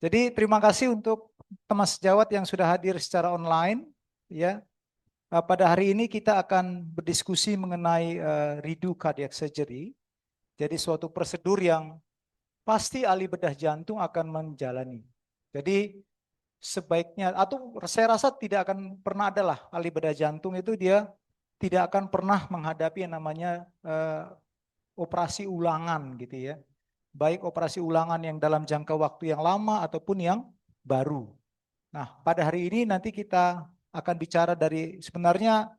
Jadi terima kasih untuk teman sejawat yang sudah hadir secara online. Ya, pada hari ini kita akan berdiskusi mengenai redo cardiac surgery. Jadi suatu prosedur yang pasti ahli bedah jantung akan menjalani. Jadi sebaiknya, atau saya rasa tidak akan pernah ada lah ahli bedah jantung itu dia tidak akan pernah menghadapi yang namanya operasi ulangan gitu ya. Baik operasi ulangan yang dalam jangka waktu yang lama ataupun yang baru. Nah, pada hari ini nanti kita akan bicara dari sebenarnya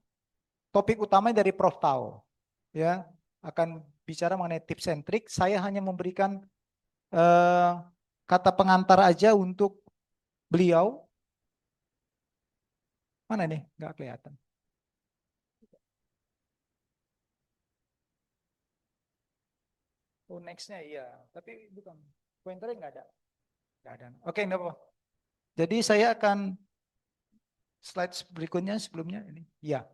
topik utamanya dari Prof. Tao. Ya, akan bicara mengenai tips and trick. Saya hanya memberikan kata pengantar aja untuk beliau. Mana nih? Nggak kelihatan. Oh, nextnya iya. Tapi bukan. Pointernya nggak ada. Nggak ada. Oke, nggak apa-apa. Jadi saya akan slide berikutnya sebelumnya ini. Ya.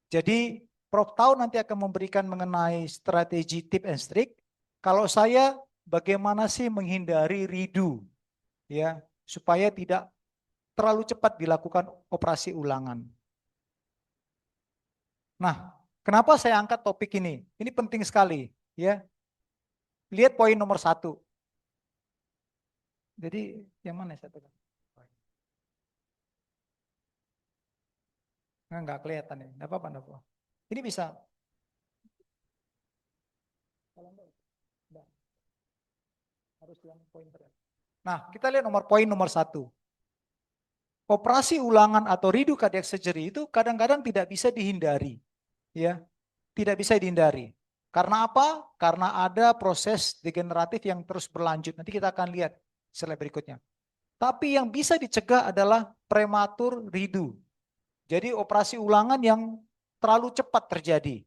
Jadi Prof. Tao nanti akan memberikan mengenai strategi tip and trick. Kalau saya bagaimana sih menghindari redo ya supaya tidak terlalu cepat dilakukan operasi ulangan. Nah, kenapa saya angkat topik ini? Ini penting sekali ya. Lihat poin nomor 1. Jadi yang mana saya pegang? Nggak kelihatan ya. Nggak apa-apa, nggak apa-apa. Ini bisa. Harus yang pointer. Nah, kita lihat poin nomor 1. Operasi ulangan atau redo cardiac surgery itu kadang-kadang tidak bisa dihindari. Ya, tidak bisa dihindari. Karena apa? Karena ada proses degeneratif yang terus berlanjut. Nanti kita akan lihat slide berikutnya. Tapi yang bisa dicegah adalah prematur redo. Jadi operasi ulangan yang terlalu cepat terjadi.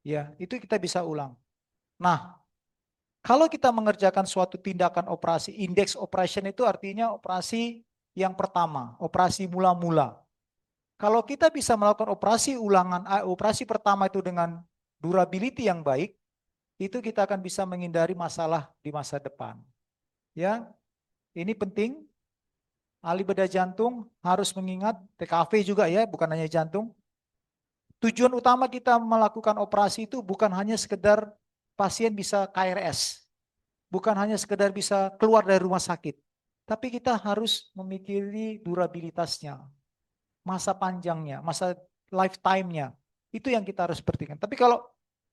Ya, itu kita bisa ulang. Nah, kalau kita mengerjakan suatu tindakan operasi, index operation itu artinya operasi yang pertama, operasi mula-mula. Kalau kita bisa melakukan operasi ulangan, operasi pertama itu dengan durability yang baik, itu kita akan bisa menghindari masalah di masa depan. Ya, ini penting. Ahli bedah jantung harus mengingat TKV juga ya, bukan hanya jantung. Tujuan utama kita melakukan operasi itu bukan hanya sekedar pasien bisa KRS, bukan hanya sekedar bisa keluar dari rumah sakit, tapi kita harus memikiri durabilitasnya, masa panjangnya, masa lifetime-nya. Itu yang kita harus perhatikan. Tapi kalau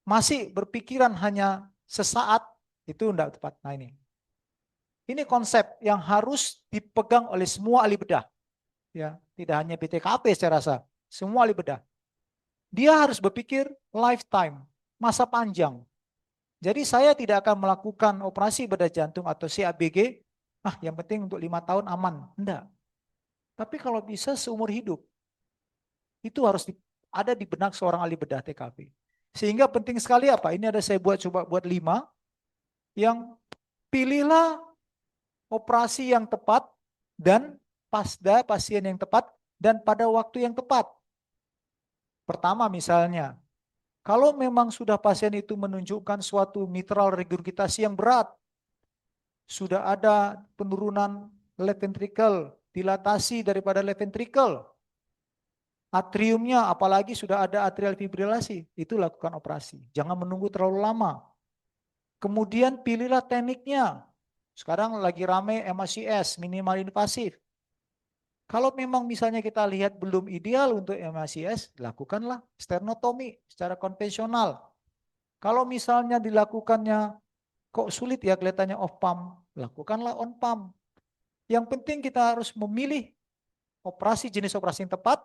masih berpikiran hanya sesaat, itu tidak tepat. Nah ini konsep yang harus dipegang oleh semua ahli bedah. Ya, tidak hanya BTKP saya rasa, semua ahli bedah. Dia harus berpikir lifetime, masa panjang. Jadi saya tidak akan melakukan operasi bedah jantung atau CABG, yang penting untuk 5 tahun aman. Enggak. Tapi kalau bisa seumur hidup, itu harus ada di benak seorang ahli bedah TKP. Sehingga penting sekali apa? Ini ada saya coba buat 5, yang pilihlah operasi yang tepat dan pada pasien yang tepat dan pada waktu yang tepat. Pertama misalnya, kalau memang sudah pasien itu menunjukkan suatu mitral regurgitasi yang berat, sudah ada penurunan left ventricle, dilatasi daripada left ventricle, atriumnya apalagi sudah ada atrial fibrilasi, itu lakukan operasi. Jangan menunggu terlalu lama. Kemudian pilihlah tekniknya. Sekarang lagi rame MACS, minimal invasif. Kalau memang misalnya kita lihat belum ideal untuk MACS, lakukanlah sternotomi secara konvensional. Kalau misalnya dilakukannya kok sulit ya kelihatannya off pump, lakukanlah on pump. Yang penting kita harus memilih jenis operasi yang tepat,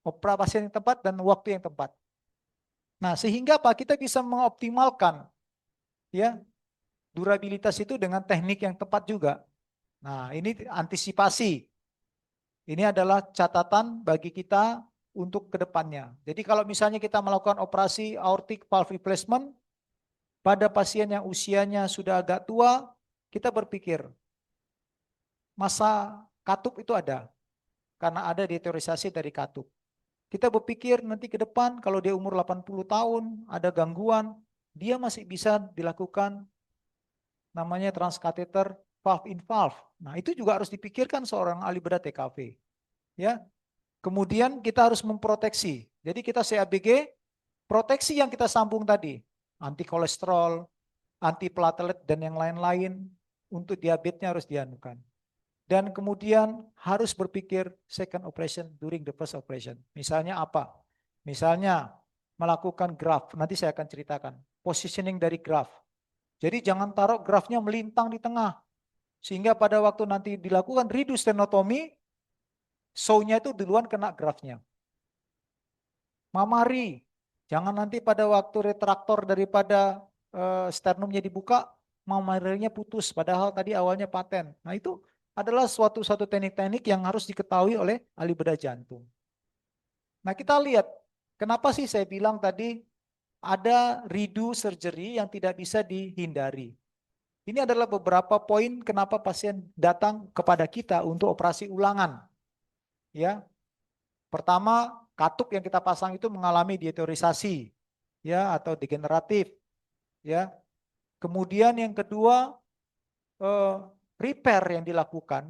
operasi yang tepat, dan waktu yang tepat. Nah, sehingga apa? Kita bisa mengoptimalkan ya durabilitas itu dengan teknik yang tepat juga. Nah, ini antisipasi. Ini adalah catatan bagi kita untuk kedepannya. Jadi kalau misalnya kita melakukan operasi aortic valve replacement pada pasien yang usianya sudah agak tua, kita berpikir masa katup itu ada, karena ada deteriorisasi dari katup. Kita berpikir nanti ke depan kalau dia umur 80 tahun, ada gangguan, dia masih bisa dilakukan namanya transkateter valve in valve. Nah, itu juga harus dipikirkan seorang ahli bedah TKV. Ya. Kemudian kita harus memproteksi. Jadi kita CABG, proteksi yang kita sambung tadi, anti kolesterol, anti platelet dan yang lain-lain, untuk diabetesnya harus dianukan. Dan kemudian harus berpikir second operation during the first operation. Misalnya apa? Misalnya melakukan graft, nanti saya akan ceritakan. Positioning dari graft. Jadi jangan taruh graftnya melintang di tengah. Sehingga pada waktu nanti dilakukan reduced-stenotomy, show-nya itu duluan kena graftnya. Mamari, jangan nanti pada waktu retraktor daripada sternumnya dibuka, mamarinya putus, padahal tadi awalnya paten. Nah itu adalah suatu teknik-teknik yang harus diketahui oleh ahli bedah jantung. Nah kita lihat, kenapa sih saya bilang tadi ada redo surgery yang tidak bisa dihindari. Ini adalah beberapa poin kenapa pasien datang kepada kita untuk operasi ulangan. Ya, pertama, katup yang kita pasang itu mengalami deteriorisasi, ya, atau degeneratif, ya. Kemudian yang kedua, repair yang dilakukan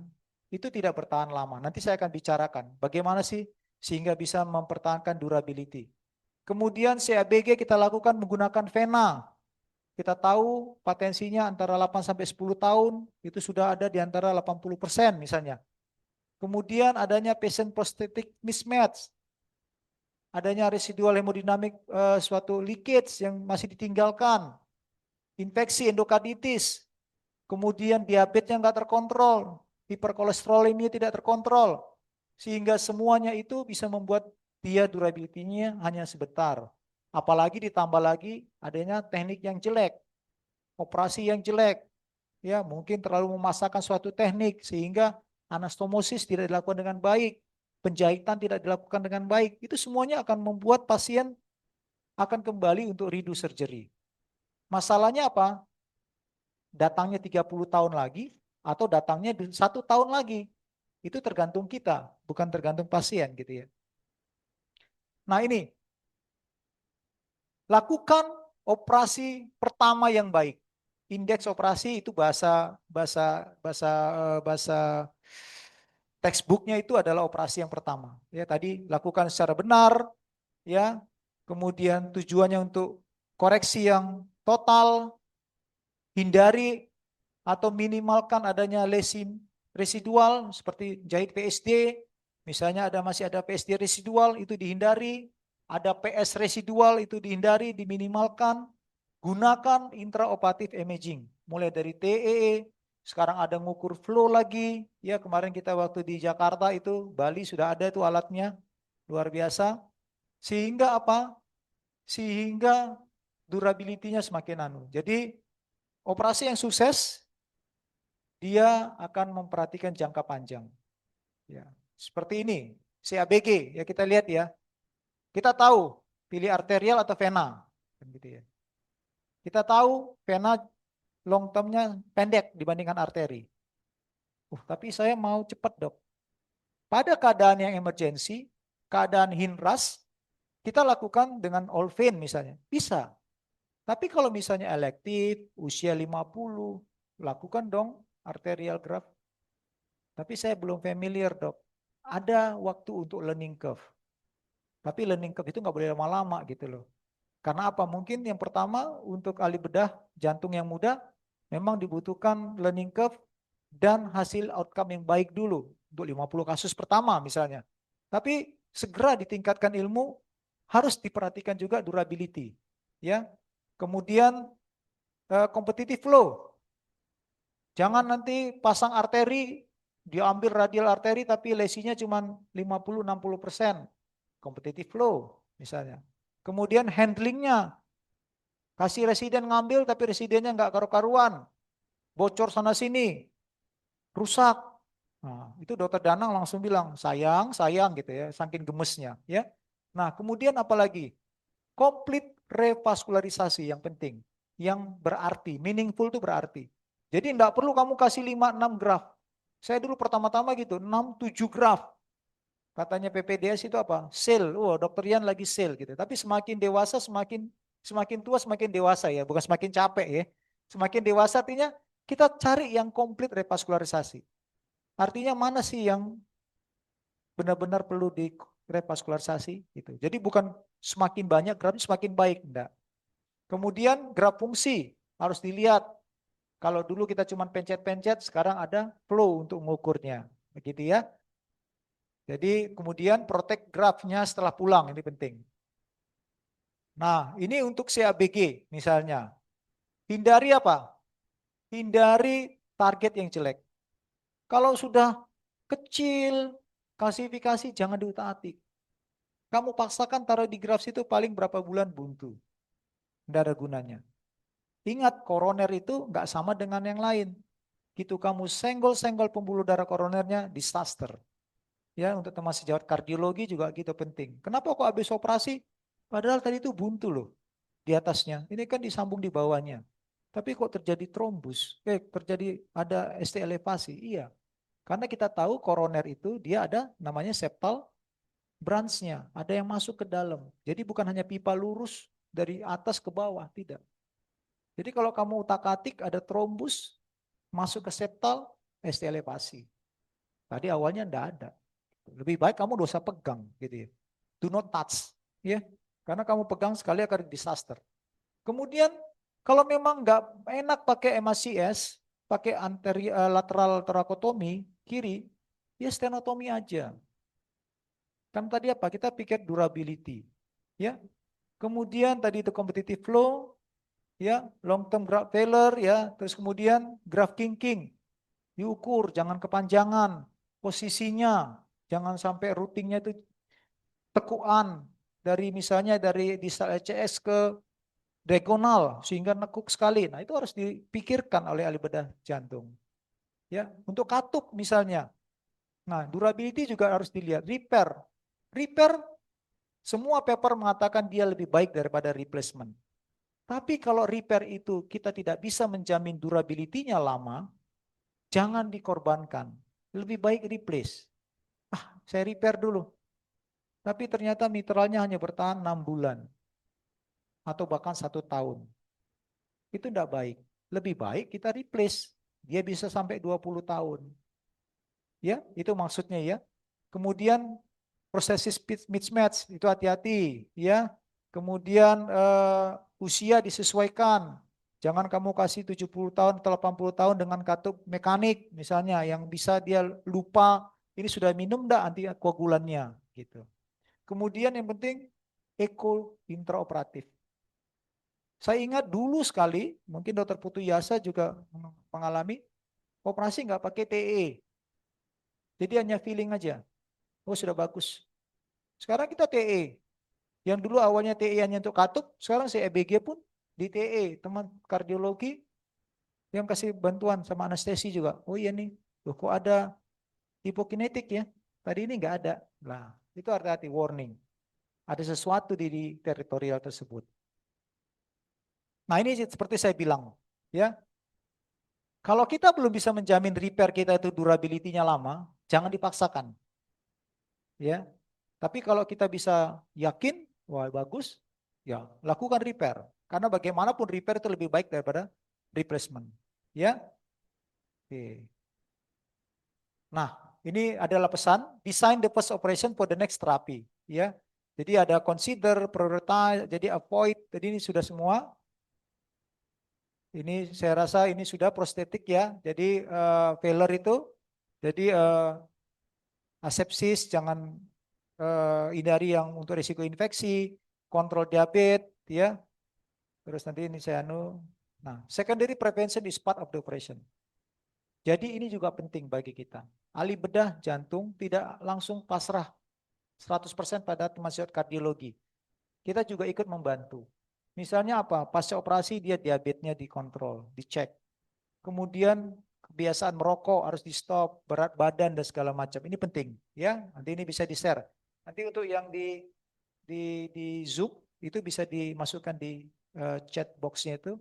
itu tidak bertahan lama. Nanti saya akan bicarakan bagaimana sih sehingga bisa mempertahankan durability. Kemudian CABG kita lakukan menggunakan vena. Kita tahu potensinya antara 8 sampai 10 tahun itu sudah ada di antara 80% misalnya. Kemudian adanya patient prosthetic mismatch. Adanya residual hemodinamik suatu leakage yang masih ditinggalkan. Infeksi endokarditis. Kemudian diabetesnya nggak terkontrol, hiperkolesterolemia tidak terkontrol, sehingga semuanya itu bisa membuat dia durability-nya hanya sebentar. Apalagi ditambah lagi adanya teknik yang jelek, operasi yang jelek, ya mungkin terlalu memasakkan suatu teknik sehingga anastomosis tidak dilakukan dengan baik, penjahitan tidak dilakukan dengan baik. Itu semuanya akan membuat pasien akan kembali untuk redo surgery. Masalahnya apa? Datangnya 30 tahun lagi atau datangnya 1 tahun lagi. Itu tergantung kita, bukan tergantung pasien gitu ya. Nah ini, lakukan operasi pertama yang baik. Indeks operasi itu bahasa textbooknya itu adalah operasi yang pertama. Ya tadi lakukan secara benar, ya. Kemudian tujuannya untuk koreksi yang total, hindari atau minimalkan adanya lesi residual seperti jahit PSD, misalnya masih ada PSD residual itu dihindari, ada PS residual itu dihindari, diminimalkan. Gunakan intraoperative imaging, mulai dari TEE, sekarang ada ngukur flow lagi, ya kemarin kita waktu di Jakarta itu, Bali sudah ada itu alatnya, luar biasa. Sehingga apa? Sehingga durability-nya semakin Jadi operasi yang sukses dia akan memperhatikan jangka panjang. Ya, seperti ini, CABG ya kita lihat ya. Kita tahu pilih arterial atau vena, kan gitu ya. Kita tahu vena long termnya pendek dibandingkan arteri. Tapi saya mau cepat dok. Pada keadaan yang emergensi, keadaan HINRAS, kita lakukan dengan Olvein misalnya, bisa. Tapi kalau misalnya elektif, usia 50, lakukan dong arterial graft. Tapi saya belum familiar dok. Ada waktu untuk learning curve. Tapi learning curve itu nggak boleh lama-lama gitu loh. Karena apa? Mungkin yang pertama untuk ahli bedah jantung yang muda memang dibutuhkan learning curve dan hasil outcome yang baik dulu untuk 50 kasus pertama misalnya. Tapi segera ditingkatkan ilmu, harus diperhatikan juga durability. Ya. Kemudian competitive flow. Jangan nanti pasang arteri, diambil radial arteri tapi lesinya cuma 50-60%. Competitive flow misalnya. Kemudian handlingnya, kasih residen ngambil tapi residennya nggak karu-karuan. Bocor sana sini, rusak. Nah, itu dokter Danang langsung bilang, sayang gitu ya, saking gemesnya. Ya. Nah kemudian apalagi? Complete revaskularisasi yang penting. Yang berarti, meaningful itu berarti. Jadi enggak perlu kamu kasih 5-6 graf. Saya dulu pertama-tama gitu, 6-7 graf. Katanya PPDS itu apa? Sel. Dokter Ian lagi sel gitu. Tapi semakin dewasa semakin tua semakin dewasa ya, bukan semakin capek ya. Semakin dewasa artinya kita cari yang komplit revaskularisasi. Artinya mana sih yang benar-benar perlu direvaskularisasi gitu. Jadi bukan semakin banyak grafnya semakin baik, enggak. Kemudian graf fungsi harus dilihat. Kalau dulu kita cuma pencet-pencet, sekarang ada flow untuk mengukurnya. Begitu ya. Jadi kemudian protect grafnya setelah pulang, ini penting. Nah, ini untuk CABG misalnya. Hindari apa? Hindari target yang jelek. Kalau sudah kecil, klasifikasi jangan diutak-atik. Kamu paksakan taruh di graf situ paling berapa bulan buntu. Tidak ada gunanya. Ingat, koroner itu nggak sama dengan yang lain. Gitu kamu senggol-senggol pembuluh darah koronernya, disaster. Ya, untuk teman sejawat kardiologi juga gitu penting. Kenapa kok habis operasi? Padahal tadi itu buntu loh di atasnya. Ini kan disambung di bawahnya. Tapi kok terjadi trombus? Terjadi ada ST elevasi? Iya. Karena kita tahu koroner itu dia ada namanya septal branch-nya. Ada yang masuk ke dalam. Jadi bukan hanya pipa lurus dari atas ke bawah, tidak. Jadi kalau kamu utak-atik ada trombus masuk ke septal, ST elevasi. Tadi awalnya enggak ada. Lebih baik kamu dosa pegang gitu ya. Do not touch, ya. Karena kamu pegang sekali akan disaster. Kemudian kalau memang nggak enak pakai MACS, pakai lateral torakotomi kiri, ya stenotomi aja. Kan tadi apa? Kita pikir durability, ya. Kemudian tadi itu competitive flow, ya, long term graft failure, ya. Terus kemudian graft kinking, diukur, jangan kepanjangan, posisinya, jangan sampai routingnya itu tekuan dari misalnya dari distal LCS ke diagonal sehingga nekuk sekali. Nah, itu harus dipikirkan oleh ahli bedah jantung. Ya, untuk katup misalnya. Nah, durability juga harus dilihat. Repair. Repair semua paper mengatakan dia lebih baik daripada replacement. Tapi kalau repair itu kita tidak bisa menjamin durability-nya lama, jangan dikorbankan. Lebih baik replace. Saya repair dulu. Tapi ternyata mitralnya hanya bertahan 6 bulan. Atau bahkan 1 tahun. Itu tidak baik. Lebih baik kita replace. Dia bisa sampai 20 tahun. Ya, itu maksudnya ya. Kemudian prosesis mismatch itu hati-hati ya. Kemudian usia disesuaikan. Jangan kamu kasih 70 tahun atau 80 tahun dengan katup mekanik misalnya yang bisa dia lupa ini sudah minum enggak antikoagulannya gitu. Kemudian yang penting eko intraoperatif. Saya ingat dulu sekali, mungkin Dokter Putu Yasa juga mengalami operasi nggak pakai TE. Jadi hanya feeling aja. Oh sudah bagus. Sekarang kita TE. Yang dulu awalnya TE hanya untuk katup, sekarang si EBG pun di TE. Teman kardiologi yang kasih bantuan sama anestesi juga. Oh iya nih, loh kok ada hipokinetik ya. Tadi ini nggak ada. Nah, itu hati-hati warning. Ada sesuatu di teritorial tersebut. Nah ini seperti saya bilang, ya. Kalau kita belum bisa menjamin repair kita itu durability-nya lama, jangan dipaksakan. Ya. Tapi kalau kita bisa yakin, wah bagus, ya lakukan repair. Karena bagaimanapun repair itu lebih baik daripada replacement. Ya. Oke. Nah, ini adalah pesan, design the first operation for the next therapy. Ya. Jadi ada consider, prioritize, jadi avoid, jadi ini sudah semua. Ini saya rasa ini sudah prostetik ya. Jadi failure itu, jadi asepsis jangan hindari yang untuk risiko infeksi, kontrol diabetes ya. Terus nanti ini saya Nah, secondary prevention is part of the operation. Jadi ini juga penting bagi kita. Ahli bedah jantung tidak langsung pasrah 100% pada teman sejawat kardiologi. Kita juga ikut membantu. Misalnya apa? Pasca operasi dia diabetesnya dikontrol, dicek. Kemudian kebiasaan merokok harus di stop, berat badan dan segala macam. Ini penting ya. Nanti ini bisa di-share. Nanti untuk yang di Zoom itu bisa dimasukkan di chat box-nya itu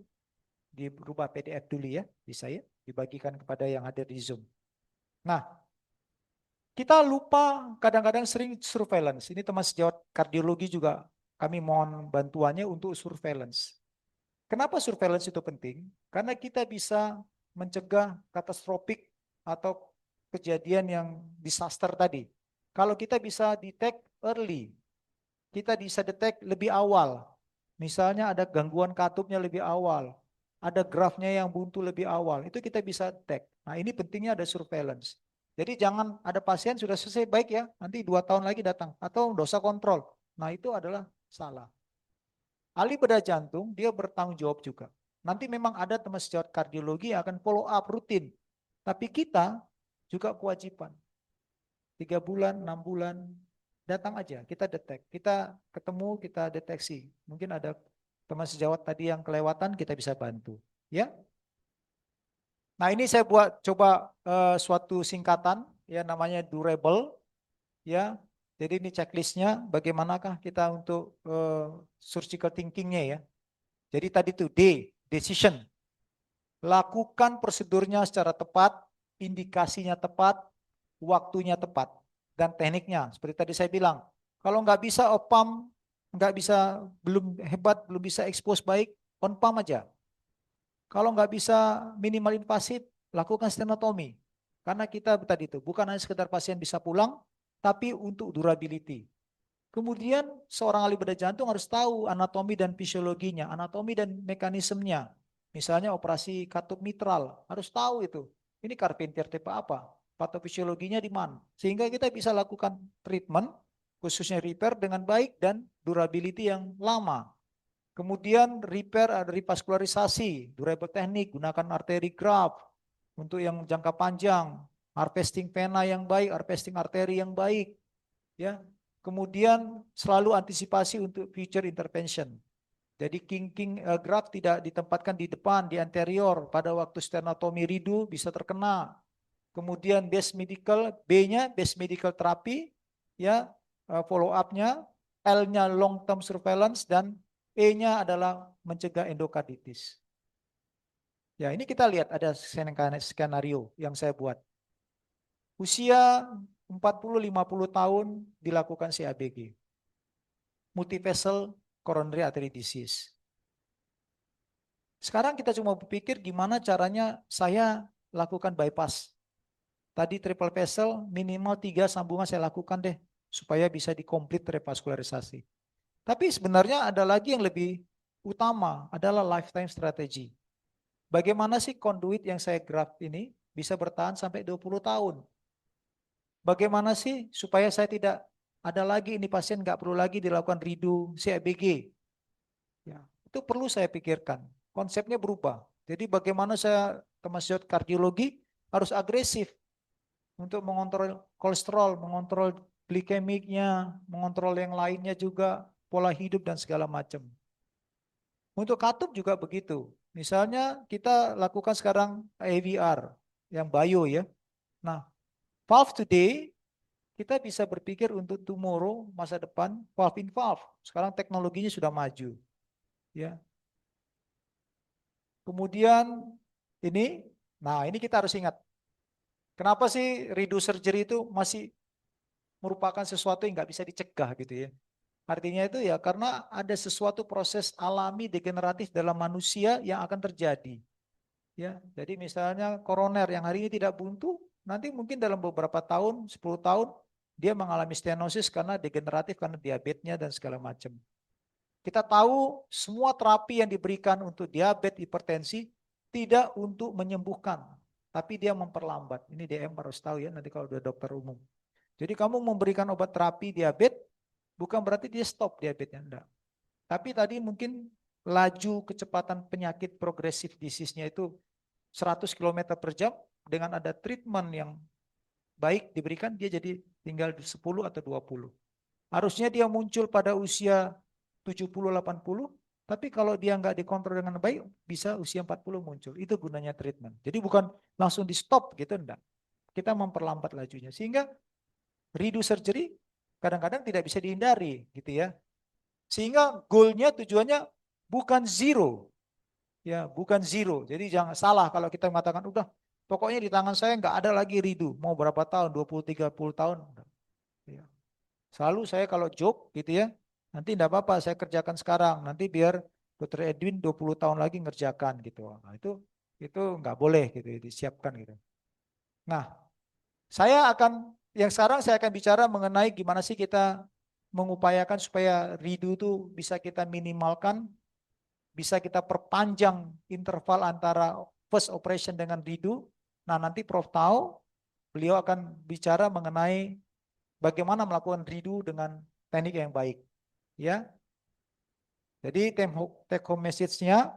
dirubah PDF dulu ya, bisa ya, dibagikan kepada yang hadir di Zoom. Nah, kita lupa kadang-kadang sering surveillance. Ini teman sejawat kardiologi juga kami mohon bantuannya untuk surveillance. Kenapa surveillance itu penting? Karena kita bisa mencegah katastrofik atau kejadian yang disaster tadi. Kalau kita bisa detect early, kita bisa detect lebih awal. Misalnya ada gangguan katupnya lebih awal, ada grafnya yang buntu lebih awal, itu kita bisa detect. Nah ini pentingnya ada surveillance. Jadi jangan ada pasien sudah selesai baik ya, nanti 2 tahun lagi datang, atau dosa kontrol. Nah itu adalah salah. Ahli bedah jantung dia bertanggung jawab juga. Nanti memang ada teman sejawat kardiologi yang akan follow up rutin. Tapi kita juga kewajiban 3 bulan, 6 bulan, datang aja, kita detect, kita ketemu, kita deteksi. Mungkin ada teman sejawat tadi yang kelewatan, kita bisa bantu. Ya. Nah ini saya buat coba suatu singkatan, ya namanya durable, ya. Jadi ini checklistnya, bagaimanakah kita untuk surgical thinkingnya ya. Jadi tadi tuh D, decision. Lakukan prosedurnya secara tepat, indikasinya tepat, waktunya tepat, dan tekniknya. Seperti tadi saya bilang, kalau nggak bisa opam, nggak bisa, belum hebat, belum bisa expose baik, on pump aja. Kalau nggak bisa minimal invasif, lakukan stenotomi. Karena kita tadi itu bukan hanya sekedar pasien bisa pulang, tapi untuk durability. Kemudian seorang ahli bedah jantung harus tahu anatomi dan fisiologinya, anatomi dan mekanismenya. Misalnya operasi katup mitral, harus tahu itu. Ini Carpentier tipe apa? Patofisiologinya di mana? Sehingga kita bisa lakukan treatment, khususnya repair dengan baik dan durability yang lama. Kemudian repair ada revaskularisasi, durable teknik, gunakan arteri graft untuk yang jangka panjang, harvesting vena yang baik, harvesting arteri yang baik, ya. Kemudian selalu antisipasi untuk future intervention. Jadi king graft tidak ditempatkan di depan, di anterior. Pada waktu sternotomi ridu bisa terkena. Kemudian base medical, B-nya base medical therapy, ya, follow up-nya, L-nya long term surveillance, dan E-nya adalah mencegah endokarditis. Ya, ini kita lihat ada skenario yang saya buat. Usia 40-50 tahun dilakukan CABG. Multivessel coronary artery disease. Sekarang kita cuma berpikir gimana caranya saya lakukan bypass. Tadi triple vessel minimal 3 sambungan saya lakukan deh. Supaya bisa dikomplit revaskularisasi. Tapi sebenarnya ada lagi yang lebih utama adalah lifetime strategy. Bagaimana sih conduit yang saya graft ini bisa bertahan sampai 20 tahun? Bagaimana sih supaya saya tidak ada lagi ini pasien nggak perlu lagi dilakukan redo CABG? Ya, itu perlu saya pikirkan. Konsepnya berubah. Jadi bagaimana saya termasuk kardiologi harus agresif untuk mengontrol kolesterol, mengontrol glikemiknya, mengontrol yang lainnya juga, pola hidup dan segala macam. Untuk katup juga begitu. Misalnya kita lakukan sekarang AVR yang bio ya. Nah, valve today kita bisa berpikir untuk tomorrow, masa depan, valve in valve. Sekarang teknologinya sudah maju. Ya. Kemudian ini, nah ini kita harus ingat. Kenapa sih redo surgery itu masih merupakan sesuatu yang nggak bisa dicegah gitu ya. Artinya itu ya karena ada sesuatu proses alami degeneratif dalam manusia yang akan terjadi. Ya, jadi misalnya koroner yang hari ini tidak buntu, nanti mungkin dalam beberapa tahun, 10 tahun, dia mengalami stenosis karena degeneratif, karena diabetesnya dan segala macam. Kita tahu semua terapi yang diberikan untuk diabetes, hipertensi, tidak untuk menyembuhkan, tapi dia memperlambat. Ini DM harus tahu ya, nanti kalau udah dokter umum. Jadi kamu memberikan obat terapi diabetes, bukan berarti dia stop diabetesnya, enggak. Tapi tadi mungkin laju kecepatan penyakit progresif disease-nya itu 100 km per jam, dengan ada treatment yang baik diberikan, dia jadi tinggal 10 atau 20. Harusnya dia muncul pada usia 70-80, tapi kalau dia nggak dikontrol dengan baik, bisa usia 40 muncul. Itu gunanya treatment. Jadi bukan langsung di stop gitu, enggak. Kita memperlambat lajunya. Sehingga redo surgery kadang-kadang tidak bisa dihindari gitu ya. Sehingga goalnya, tujuannya bukan zero. Ya, bukan zero. Jadi jangan salah kalau kita mengatakan, udah pokoknya di tangan saya nggak ada lagi redo. Mau berapa tahun, 20-30 tahun. Ya. Selalu saya kalau job gitu ya, nanti enggak apa-apa saya kerjakan sekarang. Nanti biar Dr. Edwin 20 tahun lagi ngerjakan gitu. Nah, itu itu nggak boleh gitu disiapkan gitu. Nah, yang sekarang saya akan bicara mengenai gimana sih kita mengupayakan supaya redo itu bisa kita minimalkan, bisa kita perpanjang interval antara first operation dengan redo. Nah, nanti Prof tahu, beliau akan bicara mengenai bagaimana melakukan redo dengan teknik yang baik. Ya, jadi take home message-nya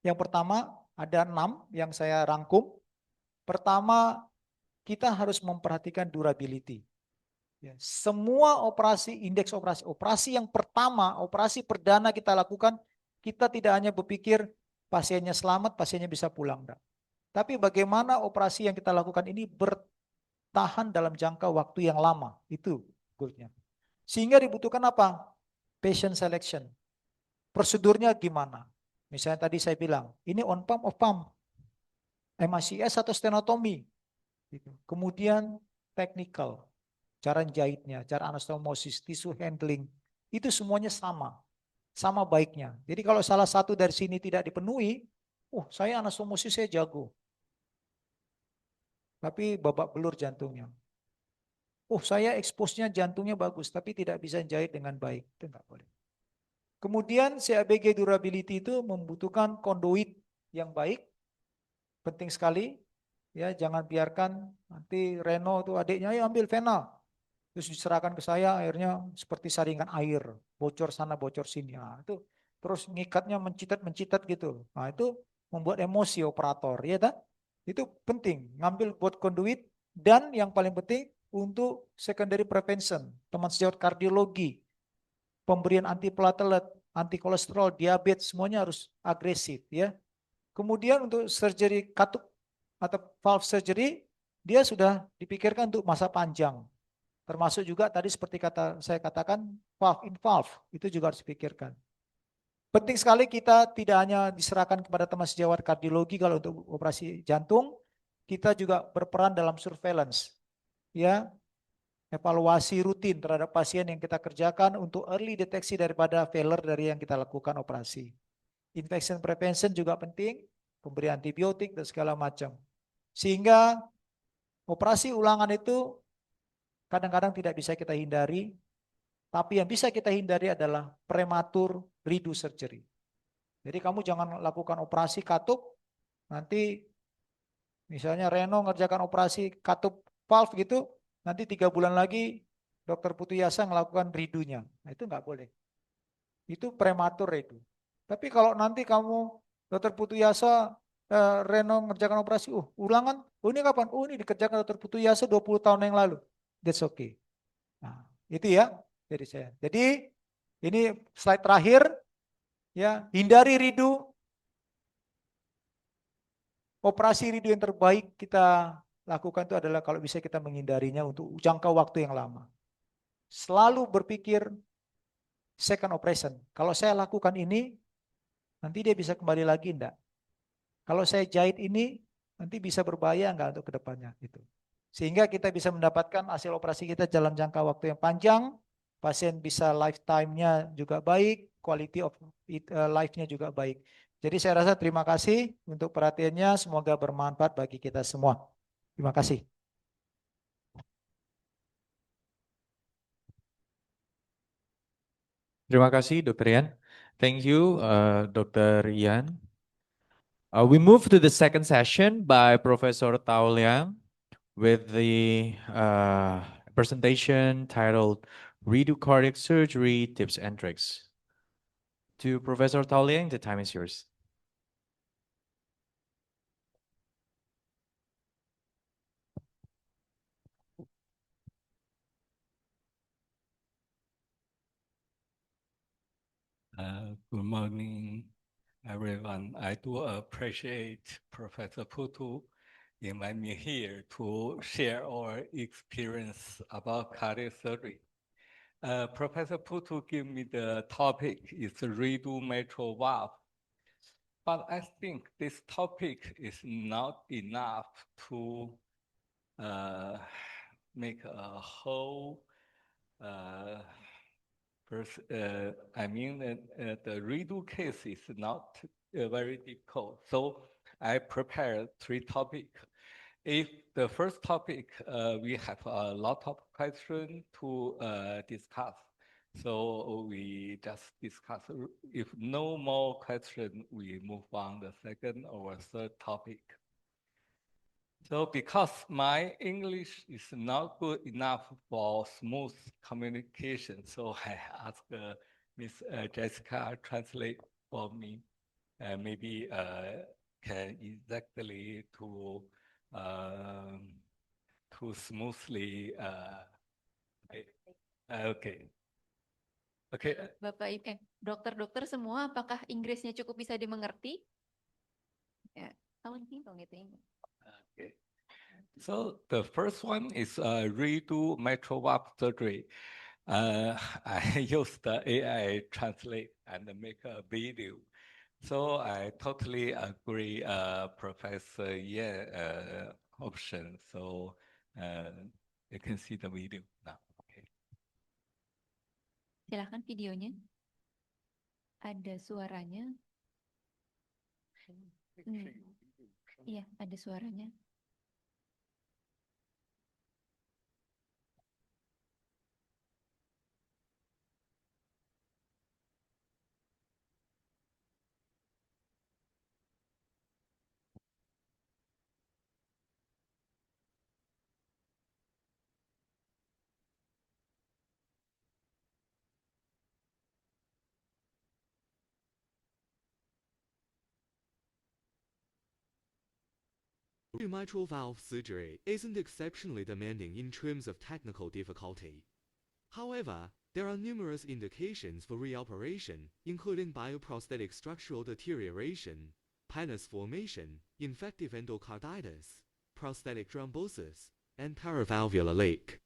yang pertama ada 6 yang saya rangkum. Pertama, kita harus memperhatikan durability. Ya, semua indeks operasi yang pertama, operasi perdana kita lakukan, kita tidak hanya berpikir pasiennya selamat, pasiennya bisa pulang. Enggak. Tapi bagaimana operasi yang kita lakukan ini bertahan dalam jangka waktu yang lama. Itu goalnya. Sehingga dibutuhkan apa? Patient selection. Prosedurnya gimana? Misalnya tadi saya bilang, ini on pump off pump, MICS atau stenotomi. Gitu. Kemudian technical, cara jahitnya, cara anastomosis, tisu handling, itu semuanya sama baiknya. Jadi kalau salah satu dari sini tidak dipenuhi, saya anastomosis saya jago, tapi babak belur jantungnya. Saya expose-nya jantungnya bagus, tapi tidak bisa jahit dengan baik, itu nggak boleh. Kemudian CABG durability itu membutuhkan conduit yang baik, penting sekali. Ya, jangan biarkan nanti Reno tuh adiknya ya ambil vena, terus diserahkan ke saya, akhirnya seperti saringan air, bocor sana bocor sini. Nah, itu terus ngikatnya mencitat gitu. Nah, itu membuat emosi operator, ya tak? Itu penting, ngambil buat conduit, dan yang paling penting untuk secondary prevention, teman sejawat kardiologi, pemberian antiplatelet, anti kolesterol, diabetes, semuanya harus agresif, ya. Kemudian untuk surgery katup atau valve surgery, dia sudah dipikirkan untuk masa panjang. Termasuk juga tadi seperti saya katakan, valve in valve, itu juga harus dipikirkan. Penting sekali kita tidak hanya diserahkan kepada teman sejawat kardiologi kalau untuk operasi jantung, kita juga berperan dalam surveillance. Ya, evaluasi rutin terhadap pasien yang kita kerjakan untuk early deteksi daripada failure dari yang kita lakukan operasi. Infection prevention juga penting, pemberian antibiotik dan segala macam. Sehingga operasi ulangan itu kadang-kadang tidak bisa kita hindari, tapi yang bisa kita hindari adalah prematur redo surgery. Jadi kamu jangan lakukan operasi katup, nanti misalnya Reno ngerjakan operasi katup valve gitu, nanti 3 bulan lagi dokter Putu Yasa melakukan redo-nya. Nah, itu nggak boleh. Itu prematur itu. Tapi kalau nanti kamu dokter Putu Yasa Reno ngerjakan operasi, ulangan, ini kapan? Ini dikerjakan dokter Putu Yasa 20 tahun yang lalu. That's okay. Nah, itu ya dari saya. Jadi ini slide terakhir, ya, hindari redo. Operasi redo yang terbaik kita lakukan itu adalah kalau bisa kita menghindarinya untuk jangka waktu yang lama. Selalu berpikir second operation. Kalau saya lakukan ini, nanti dia bisa kembali lagi enggak? Kalau saya jahit ini, nanti bisa berbahaya enggak untuk kedepannya gitu. Sehingga kita bisa mendapatkan hasil operasi kita dalam jangka waktu yang panjang, pasien bisa lifetime-nya juga baik, quality of life-nya juga baik. Jadi saya rasa terima kasih untuk perhatiannya, semoga bermanfaat bagi kita semua. Terima kasih. Terima kasih, Dr. Ian. Thank you, Dr. Ian. We move to the second session by Professor Tao Liang with the presentation titled Redo Cardiac Surgery Tips and Tricks. To Professor Tao Liang, the time is yours. Good morning, everyone. I do appreciate Professor Putu invite me here to share our experience about cardiac surgery. Professor Putu gave me the topic is redo mitral valve. But I think this topic is not enough to make a whole the redo case is not very difficult. So I prepared 3 topics. If the first topic, we have a lot of questions to discuss. So we just discuss. If no more question, we move on the second or third topic. So because my English is not good enough for smooth communication, so I asked Miss Jessica translate for me. Maybe can exactly to smoothly. Okay. Okay. Dokter-dokter semua, apakah Inggrisnya cukup bisa dimengerti? Ya, tahun ini dong itu. Okay. So the first one is redo mitral valve surgery. I use the AI translate and make a video. So I totally agree, Professor Ye option. So you can see the video now. Okay. Silakan videonya. Ada suaranya. Iya, ada suaranya. Mitral valve surgery isn't exceptionally demanding in terms of technical difficulty. However, there are numerous indications for reoperation, including bioprosthetic structural deterioration, pannus formation, infective endocarditis, prosthetic thrombosis, and paravalvular leak.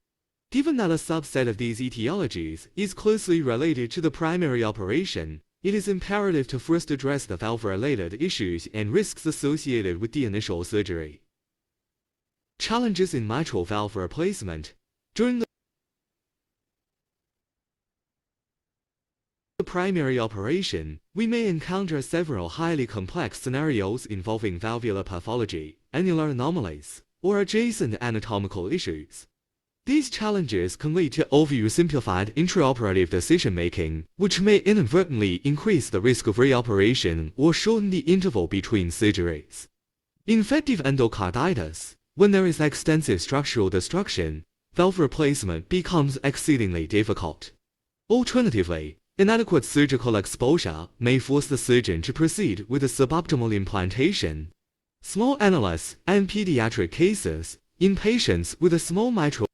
Given that a subset of these etiologies is closely related to the primary operation, it is imperative to first address the valve-related issues and risks associated with the initial surgery. Challenges in mitral valve replacement. During the primary operation, we may encounter several highly complex scenarios involving valvular pathology, annular anomalies, or adjacent anatomical issues. These challenges can lead to oversimplified intraoperative decision-making, which may inadvertently increase the risk of reoperation or shorten the interval between surgeries. Infective endocarditis. When there is extensive structural destruction, valve replacement becomes exceedingly difficult. Alternatively, inadequate surgical exposure may force the surgeon to proceed with a suboptimal implantation. Small annulus and pediatric cases. In patients with a small mitral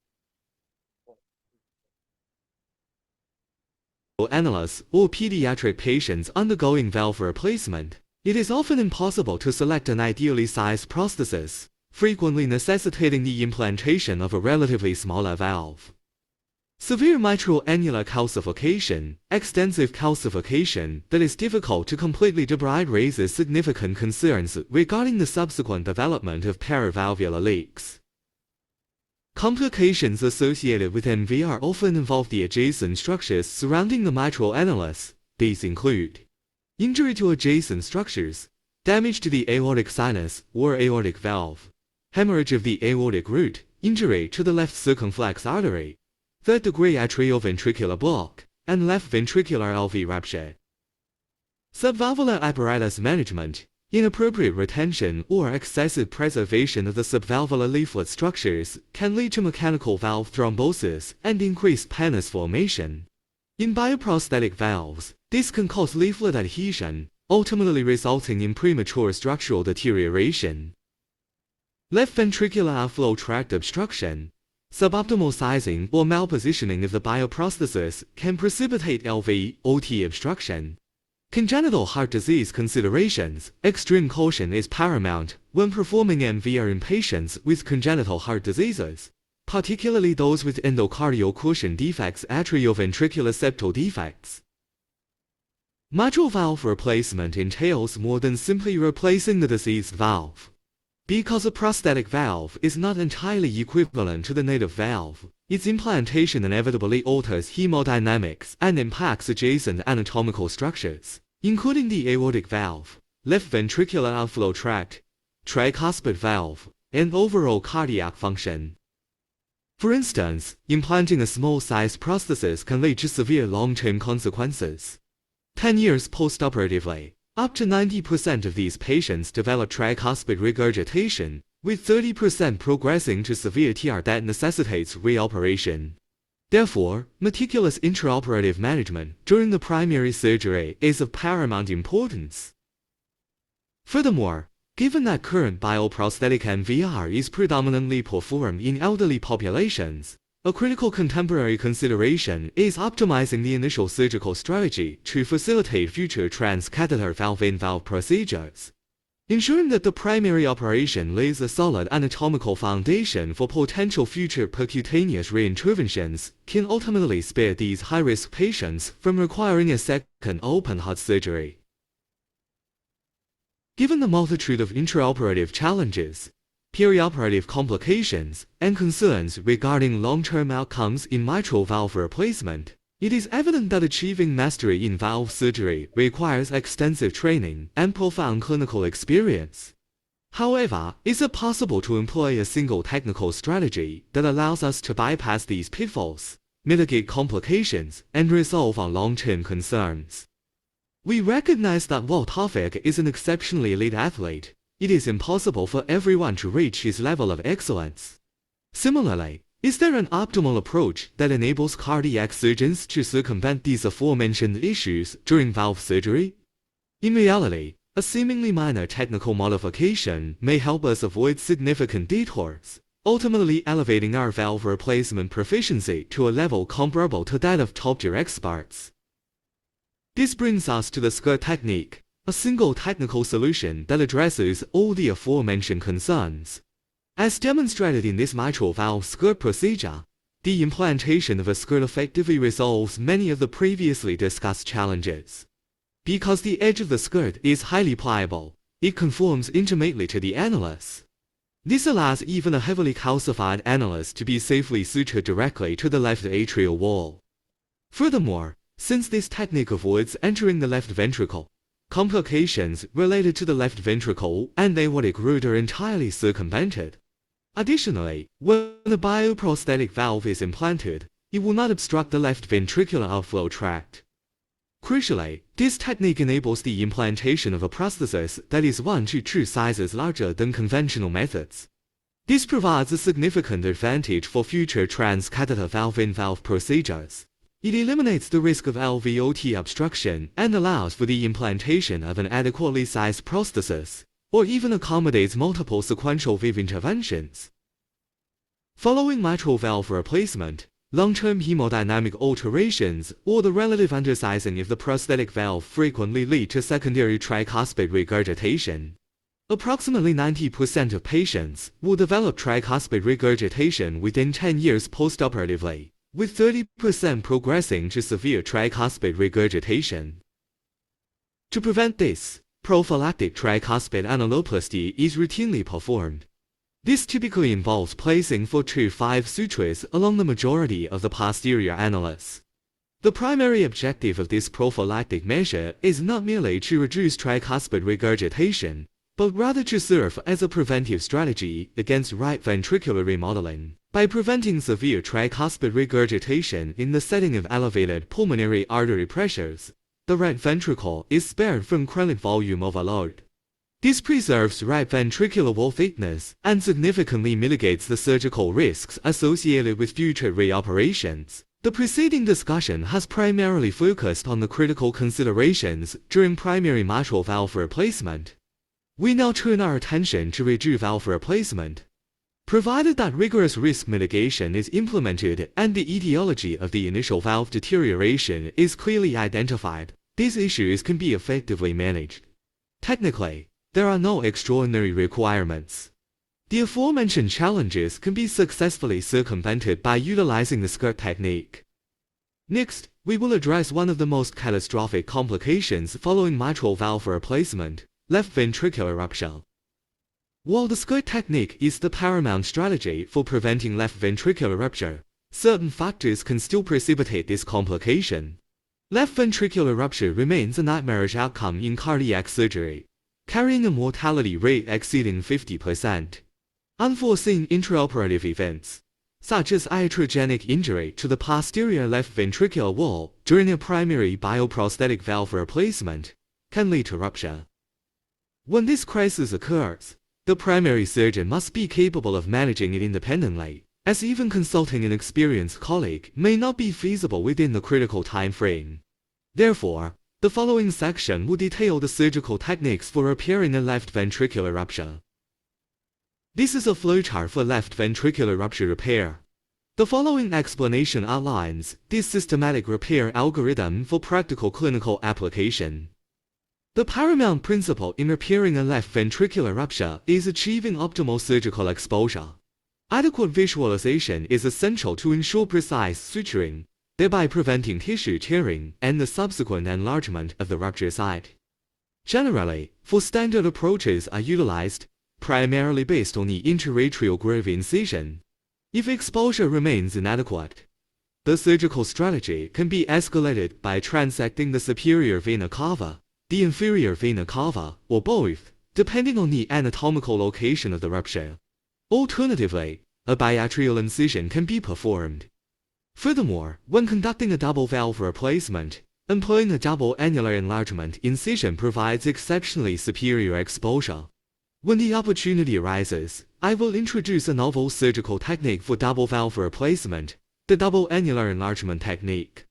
annulus or pediatric patients undergoing valve replacement, it is often impossible to select an ideally sized prosthesis, frequently necessitating the implantation of a relatively smaller valve. Severe mitral annular calcification, extensive calcification that is difficult to completely debride raises significant concerns regarding the subsequent development of paravalvular leaks. Complications associated with MVR often involve the adjacent structures surrounding the mitral annulus. These include injury to adjacent structures, damage to the aortic sinus or aortic valve, hemorrhage of the aortic root, injury to the left circumflex artery, third-degree atrioventricular block, and left ventricular LV rupture. Subvalvular apparatus management. Inappropriate retention or excessive preservation of the subvalvular leaflet structures can lead to mechanical valve thrombosis and increased pannus formation. In bioprosthetic valves, this can cause leaflet adhesion, ultimately resulting in premature structural deterioration. Left ventricular outflow tract obstruction. Suboptimal sizing or malpositioning of the bioprosthesis can precipitate LV/OT obstruction. Congenital heart disease considerations. Extreme caution is paramount when performing MVR in patients with congenital heart diseases, particularly those with endocardial cushion defects, atrioventricular septal defects. Mitral valve replacement entails more than simply replacing the diseased valve. Because a prosthetic valve is not entirely equivalent to the native valve, its implantation inevitably alters hemodynamics and impacts adjacent anatomical structures, including the aortic valve, left ventricular outflow tract, tricuspid valve, and overall cardiac function. For instance, implanting a small-sized prosthesis can lead to severe long-term consequences. 10 years postoperatively, up to 90% of these patients develop tricuspid regurgitation, with 30% progressing to severe TR that necessitates reoperation. Therefore, meticulous intraoperative management during the primary surgery is of paramount importance. Furthermore, given that current bioprosthetic MVR is predominantly performed in elderly populations, a critical contemporary consideration is optimizing the initial surgical strategy to facilitate future transcatheter valve-in-valve procedures. Ensuring that the primary operation lays a solid anatomical foundation for potential future percutaneous reinterventions can ultimately spare these high-risk patients from requiring a second open-heart surgery. Given the multitude of intraoperative challenges, perioperative complications, and concerns regarding long-term outcomes in mitral valve replacement, it is evident that achieving mastery in valve surgery requires extensive training and profound clinical experience. However, is it possible to employ a single technical strategy that allows us to bypass these pitfalls, mitigate complications, and resolve our long-term concerns? We recognize that while Taufik is an exceptionally elite athlete, it is impossible for everyone to reach his level of excellence. Similarly, is there an optimal approach that enables cardiac surgeons to circumvent these aforementioned issues during valve surgery? In reality, a seemingly minor technical modification may help us avoid significant detours, ultimately elevating our valve replacement proficiency to a level comparable to that of top-tier experts. This brings us to the SCIRT technique, a single technical solution that addresses all the aforementioned concerns. As demonstrated in this mitral valve SCIRT procedure, the implantation of a SCIRT effectively resolves many of the previously discussed challenges. Because the edge of the SCIRT is highly pliable, it conforms intimately to the annulus. This allows even a heavily calcified annulus to be safely sutured directly to the left atrial wall. Furthermore, since this technique avoids entering the left ventricle, complications related to the left ventricle and aortic root are entirely circumvented. Additionally, when a bioprosthetic valve is implanted, it will not obstruct the left ventricular outflow tract. Crucially, this technique enables the implantation of a prosthesis that is 1 to 2 sizes larger than conventional methods. This provides a significant advantage for future transcatheter valve-in-valve procedures. It eliminates the risk of LVOT obstruction and allows for the implantation of an adequately sized prosthesis, or even accommodates multiple sequential VIV interventions. Following mitral valve replacement, long-term hemodynamic alterations or the relative undersizing of the prosthetic valve frequently lead to secondary tricuspid regurgitation. Approximately 90% of patients will develop tricuspid regurgitation within 10 years postoperatively, with 30% progressing to severe tricuspid regurgitation. To prevent this, prophylactic tricuspid annuloplasty is routinely performed. This typically involves placing 4 to 5 sutures along the majority of the posterior annulus. The primary objective of this prophylactic measure is not merely to reduce tricuspid regurgitation, but rather to serve as a preventive strategy against right ventricular remodeling. By preventing severe tricuspid regurgitation in the setting of elevated pulmonary artery pressures, the right ventricle is spared from chronic volume overload. This preserves right ventricular wall thickness and significantly mitigates the surgical risks associated with future reoperations. The preceding discussion has primarily focused on the critical considerations during primary mitral valve replacement. We now turn our attention to redo valve replacement. Provided that rigorous risk mitigation is implemented and the etiology of the initial valve deterioration is clearly identified, these issues can be effectively managed. Technically, there are no extraordinary requirements. The aforementioned challenges can be successfully circumvented by utilizing the SCIRT technique. Next, we will address one of the most catastrophic complications following mitral valve replacement, left ventricular rupture. While the SCIRT technique is the paramount strategy for preventing left ventricular rupture, certain factors can still precipitate this complication. Left ventricular rupture remains a nightmarish outcome in cardiac surgery. carrying a mortality rate exceeding 50%. Unforeseen intraoperative events, such as iatrogenic injury to the posterior left ventricular wall during a primary bioprosthetic valve replacement, can lead to rupture. When this crisis occurs, the primary surgeon must be capable of managing it independently, as even consulting an experienced colleague may not be feasible within the critical time frame. Therefore, the following section will detail the surgical techniques for repairing a left ventricular rupture. This is a flowchart for left ventricular rupture repair. The following explanation outlines this systematic repair algorithm for practical clinical application. The paramount principle in repairing a left ventricular rupture is achieving optimal surgical exposure. Adequate visualization is essential to ensure precise suturing, thereby preventing tissue tearing and the subsequent enlargement of the rupture site. Generally, four standard approaches are utilized, primarily based on the interatrial groove incision. If exposure remains inadequate, the surgical strategy can be escalated by transecting the superior vena cava, the inferior vena cava, or both, depending on the anatomical location of the rupture. Alternatively, a biatrial incision can be performed. Furthermore, when conducting a double valve replacement, employing a double annular enlargement incision provides exceptionally superior exposure. When the opportunity arises, I will introduce a novel surgical technique for double valve replacement, the double annular enlargement technique.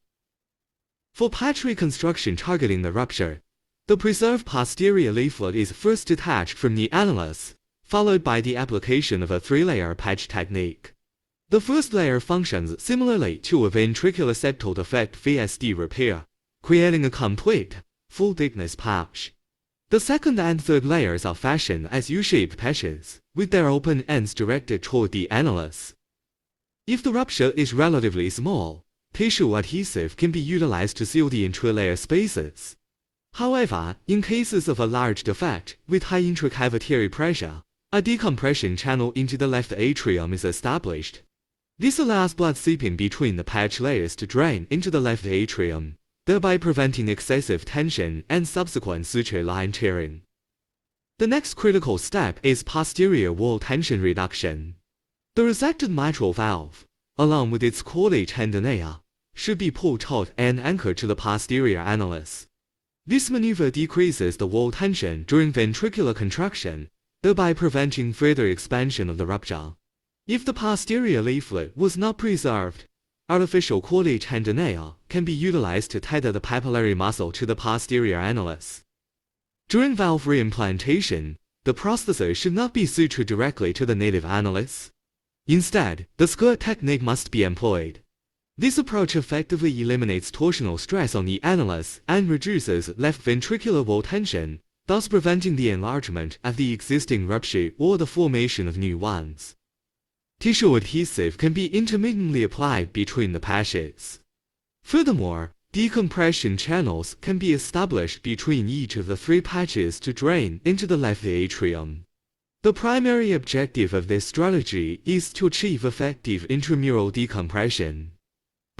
For patch reconstruction targeting the rupture, the preserved posterior leaflet is first detached from the annulus, followed by the application of a three-layer patch technique. The first layer functions similarly to a ventricular septal defect VSD repair, creating a complete, full-thickness patch. The second and third layers are fashioned as U-shaped patches, with their open ends directed toward the annulus. If the rupture is relatively small, tissue adhesive can be utilized to seal the intralayer spaces. However, in cases of a large defect with high intracavitary pressure, a decompression channel into the left atrium is established. This allows blood seeping between the patch layers to drain into the left atrium, thereby preventing excessive tension and subsequent suture line tearing. The next critical step is posterior wall tension reduction. The resected mitral valve, along with its chordae tendinea, should be pulled taut and anchored to the posterior annulus. This maneuver decreases the wall tension during ventricular contraction, thereby preventing further expansion of the rupture. If the posterior leaflet was not preserved, artificial chordae tendinea can be utilized to tether the papillary muscle to the posterior annulus. During valve reimplantation, the prosthesis should not be sutured directly to the native annulus. Instead, the skirt technique must be employed. This approach effectively eliminates torsional stress on the annulus and reduces left ventricular wall tension, thus preventing the enlargement of the existing rupture or the formation of new ones. Tissue adhesive can be intermittently applied between the patches. Furthermore, decompression channels can be established between each of the three patches to drain into the left atrium. The primary objective of this strategy is to achieve effective intramural decompression.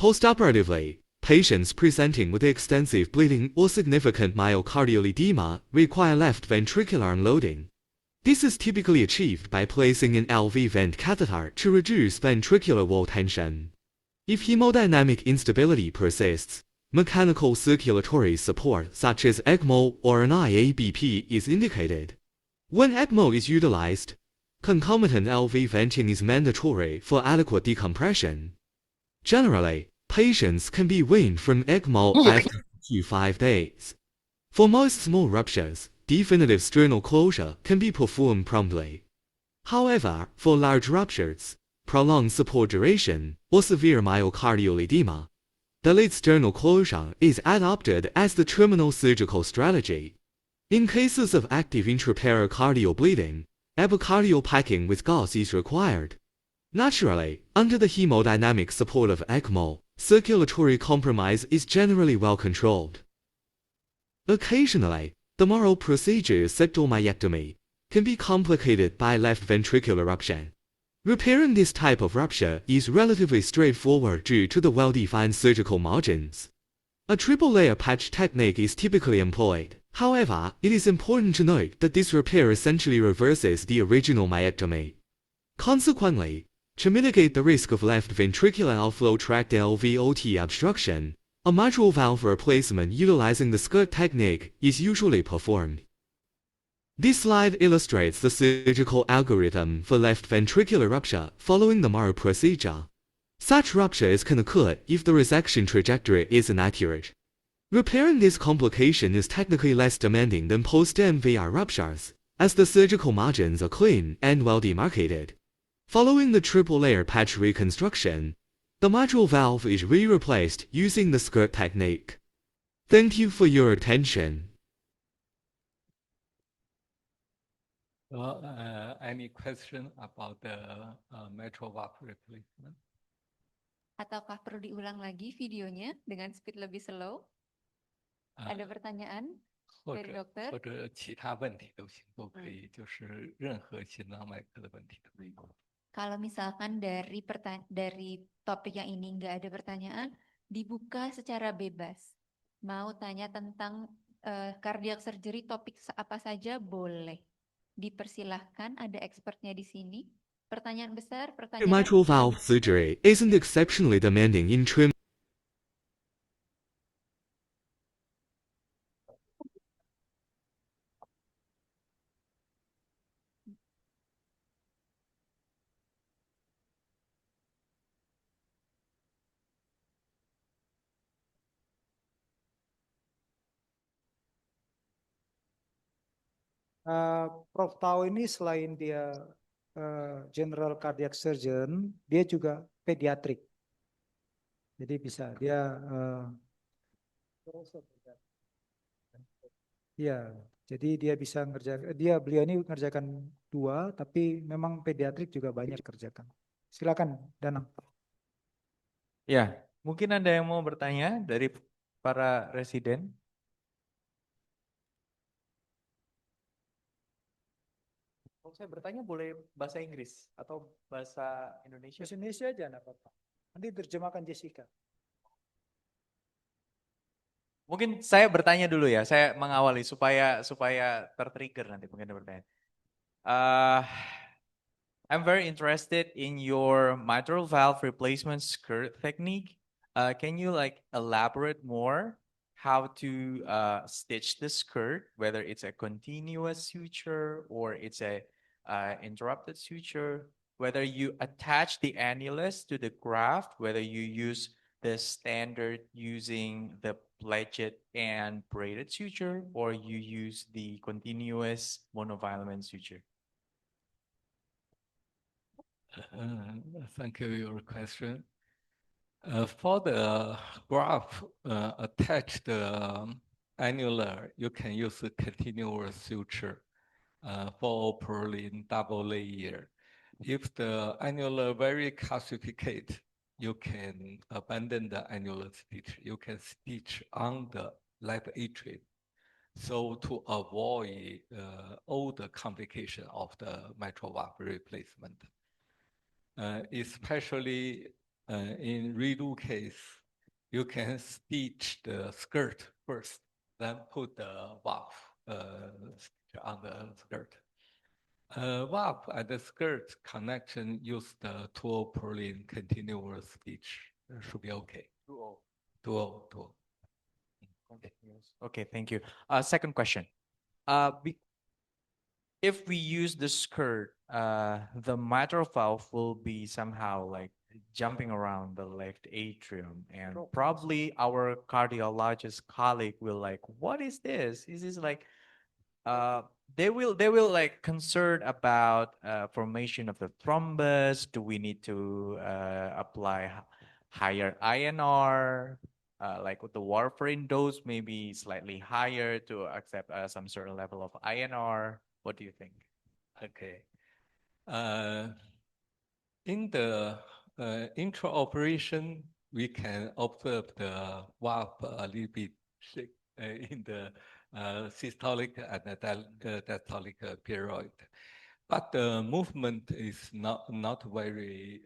Postoperatively, patients presenting with extensive bleeding or significant myocardial edema require left ventricular unloading. This is typically achieved by placing an LV vent catheter to reduce ventricular wall tension. If hemodynamic instability persists, mechanical circulatory support such as ECMO or an IABP is indicated. When ECMO is utilized, concomitant LV venting is mandatory for adequate decompression. Generally, patients can be weaned from ECMO after 2 to 5 days. For most small ruptures, definitive sternal closure can be performed promptly. However, for large ruptures, prolonged support duration, or severe myocardial edema, delayed sternal closure is adopted as the terminal surgical strategy. In cases of active intrapericardial bleeding, epicardial packing with gauze is required. Naturally, under the hemodynamic support of ECMO, circulatory compromise is generally well controlled. Occasionally, the Morrow procedure septal myectomy can be complicated by left ventricular rupture. Repairing this type of rupture is relatively straightforward due to the well-defined surgical margins. A triple-layer patch technique is typically employed, However, it is important to note that this repair essentially reverses the original myectomy. Consequently, to mitigate the risk of left ventricular outflow tract LVOT obstruction, a mitral valve replacement utilizing the skirt technique is usually performed. This slide illustrates the surgical algorithm for left ventricular rupture following the Mara procedure. Such ruptures can occur if the resection trajectory is inaccurate. Repairing this complication is technically less demanding than post-MVR ruptures, as the surgical margins are clean and well demarcated. Following the triple-layer patch reconstruction, the mitral valve is re-replaced using the skirt technique. Thank you for your attention. Any question about the mitral valve replacement? Ataukah perlu diulang lagi videonya dengan speed lebih slow? Ada pertanyaan 或 dari 者 dokter? 或者其他问题都行，都可以，就是任何心脏外科的问题都可以。 Kalau misalkan dari topik yang ini nggak ada pertanyaan, dibuka secara bebas. Mau tanya tentang cardiac surgery, topik apa saja boleh. Dipersilahkan, ada expertnya di sini. Pertanyaan besar, pertanyaan Mitral valve surgery isn't exceptionally demanding in trim. Prof tahu ini selain dia general cardiac surgeon, dia juga pediatrik. Jadi bisa dia ya, jadi dia bisa ngerjakan, beliau ini ngerjakan dua, tapi memang pediatrik juga banyak kerjakan. Silakan, Danang. Ya, mungkin ada yang mau bertanya dari para residen? Kalau saya bertanya boleh bahasa Inggris atau bahasa Indonesia? Bahasa Indonesia aja, enggak apa-apa. Nanti terjemahkan Jessica. Mungkin saya bertanya dulu ya, saya mengawali supaya tertrigger nanti mungkin ada pertanyaan. I'm very interested in your mitral valve replacement skirt technique. Can you like elaborate more how to stitch the skirt, whether it's a continuous suture or it's a interrupted suture, whether you attach the annulus to the graft, whether you use the standard using the pledged and braided suture, or you use the continuous monofilament suture? Thank you for your question. For the graft attached annular, you can use a continuous suture for Perlin double layer. If the annular very calcificate, you can abandon the annular stitch. You can stitch on the left atrium. So to avoid all the complication of the mitral valve replacement. Especially in redo case, you can stitch the skirt first, then put the valve on the skirt. Valve and the skirt connection use the 2O Perlin continuous stitch. Should be okay. 2O. Okay, thank you. Second question. If we use the skirt, the mitral valve will be somehow like jumping around the left atrium, and probably our cardiologist colleague will like, what is this? Is this like, they will like concerned about formation of the thrombus. Do we need to apply higher INR? Like with the warfarin dose, maybe slightly higher to accept some certain level of INR. What do you think? Okay. In the intraoperation, we can observe the valve a little bit in the systolic and diastolic period. But the movement is not very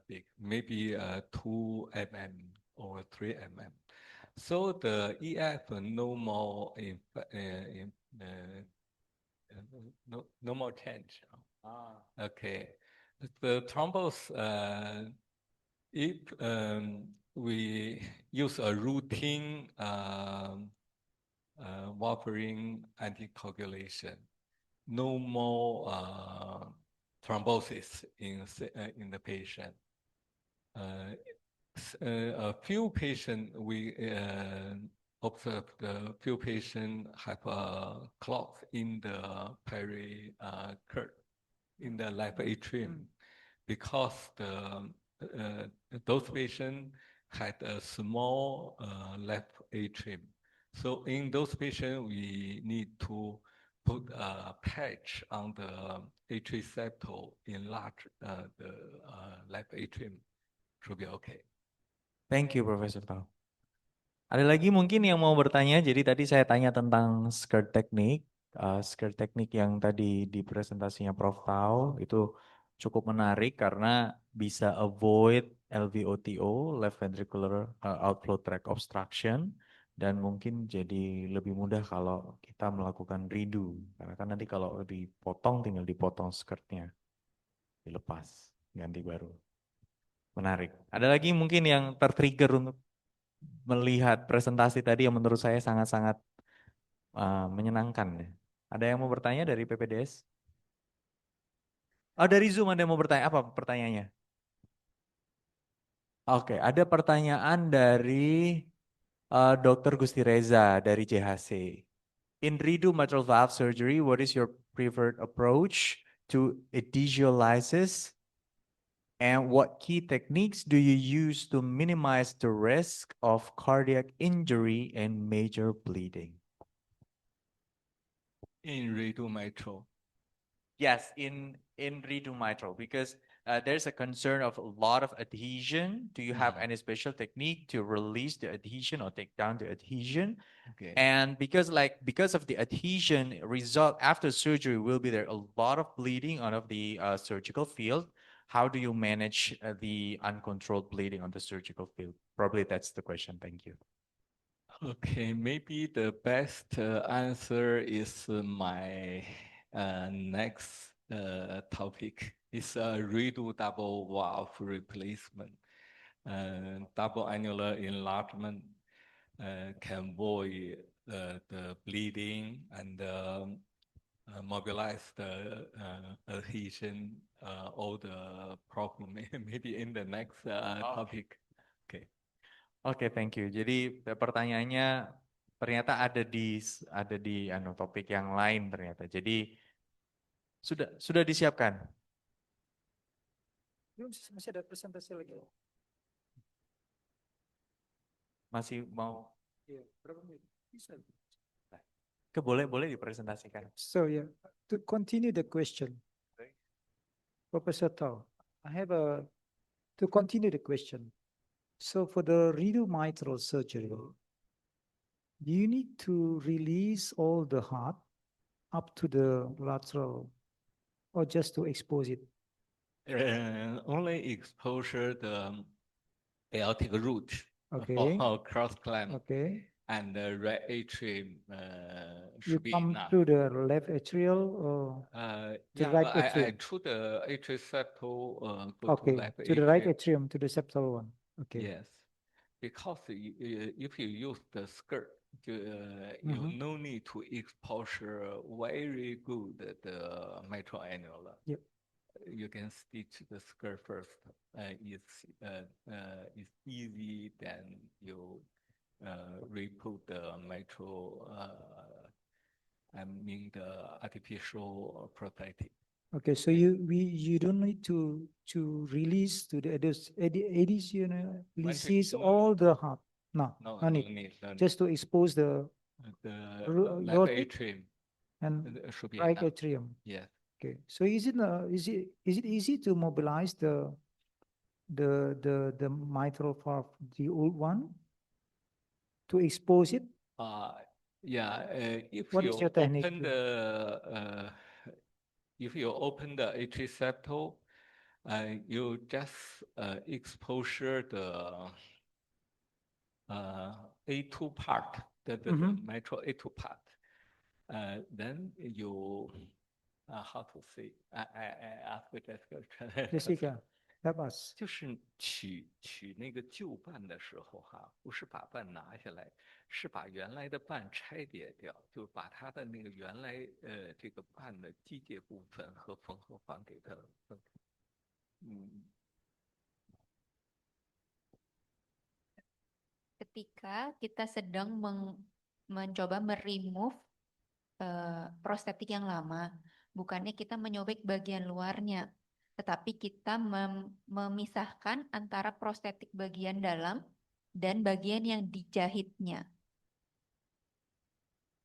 big, maybe 2 mm or 3 mm. So the EF no more no more change. Okay. The thrombus, if we use a routine warfarin anticoagulation, no more thrombosis in the patient. A few patients we observed, a few patients have a clot in the pericardium, in the left atrium, because those patients had a small left atrium. So in those patients, we need to put a patch on the atrial septal, enlarge the left atrium. Should be okay. Thank you, Professor Tao. Ada lagi mungkin yang mau bertanya? Jadi tadi saya tanya tentang skirt teknik. Skirt teknik yang tadi di presentasinya Prof. Tao itu cukup menarik karena bisa avoid LVOTO, left ventricular outflow tract obstruction, dan mungkin jadi lebih mudah kalau kita melakukan redo. Karena kan nanti kalau dipotong tinggal dipotong skirtnya, dilepas, ganti baru. Menarik. Ada lagi mungkin yang tertrigger untuk melihat presentasi tadi yang menurut saya sangat-sangat menyenangkan. Ada yang mau bertanya dari PPDS? Oh, dari Zoom ada yang mau bertanya. Apa pertanyaannya? Oke, ada pertanyaan dari Dr. Gusti Reza dari JHC. In redo mitral valve surgery, what is your preferred approach to adhesiolysis? And what key techniques do you use to minimize the risk of cardiac injury and major bleeding? In redo mitral. Yes, in redo mitral, because there's a concern of a lot of adhesion. Do you have any special technique to release the adhesion or take down the adhesion? Okay. And because of the adhesion result after surgery will be there a lot of bleeding out of the surgical field. How do you manage the uncontrolled bleeding on the surgical field? Probably that's the question. Thank you. Okay, maybe the best answer is my next topic. It's a redo double valve replacement. Double annular enlargement can avoid the bleeding and mobilize the adhesion, all the problem. Maybe in the next topic. Okay. Oke, thank you. Jadi pertanyaannya ternyata ada di topik yang lain ternyata. Jadi sudah disiapkan. Masih ada presentasi lagi. Masih mau? Iya, berapa menit? Bisa. Boleh dipresentasikan. So yeah, to continue the question, Professor Tao, to continue the question. So for the redo mitral surgery, do you need to release all the heart up to the lateral, or just to expose it? Only exposure the aortic root Okay. for cross clamp Okay. and the right atrium You should be come enough. through the left atrial or Yeah, right I atrium. through the atrial septal go okay, to left to the right atrium. atrium, to the septal one. Okay. Yes, because if you use the skirt, you no need to exposure very good the mitral annula. Yep. You can stitch the skirt first. It's easy. Then you re-put the mitral. I mean the artificial prosthetic. Okay, so you don't need to release to the adhesion release No. all the heart. No, No, no no need. need. No need. Just to expose the The your left atrium and should be right enough. atrium. Yes. Okay, so is it easy to mobilize the mitral valve, the old one, to expose it? Yeah. If What you is your technique? open the if you open the atrial septal, you just exposure the A2 part, the Mhm. mitral A2 part. Then you, how to say? I ask Jessica. Jessica, help us. 就是取那个旧瓣的时候哈，不是把瓣拿下来，是把原来的瓣拆解掉，就把它的那个原来这个瓣的机械部分和缝合环给它分开。Ketika kita sedang mencoba meremove prostetik yang lama, bukannya kita menyobek bagian luarnya, tetapi kita memisahkan antara prostetik bagian dalam dan bagian yang dijahitnya.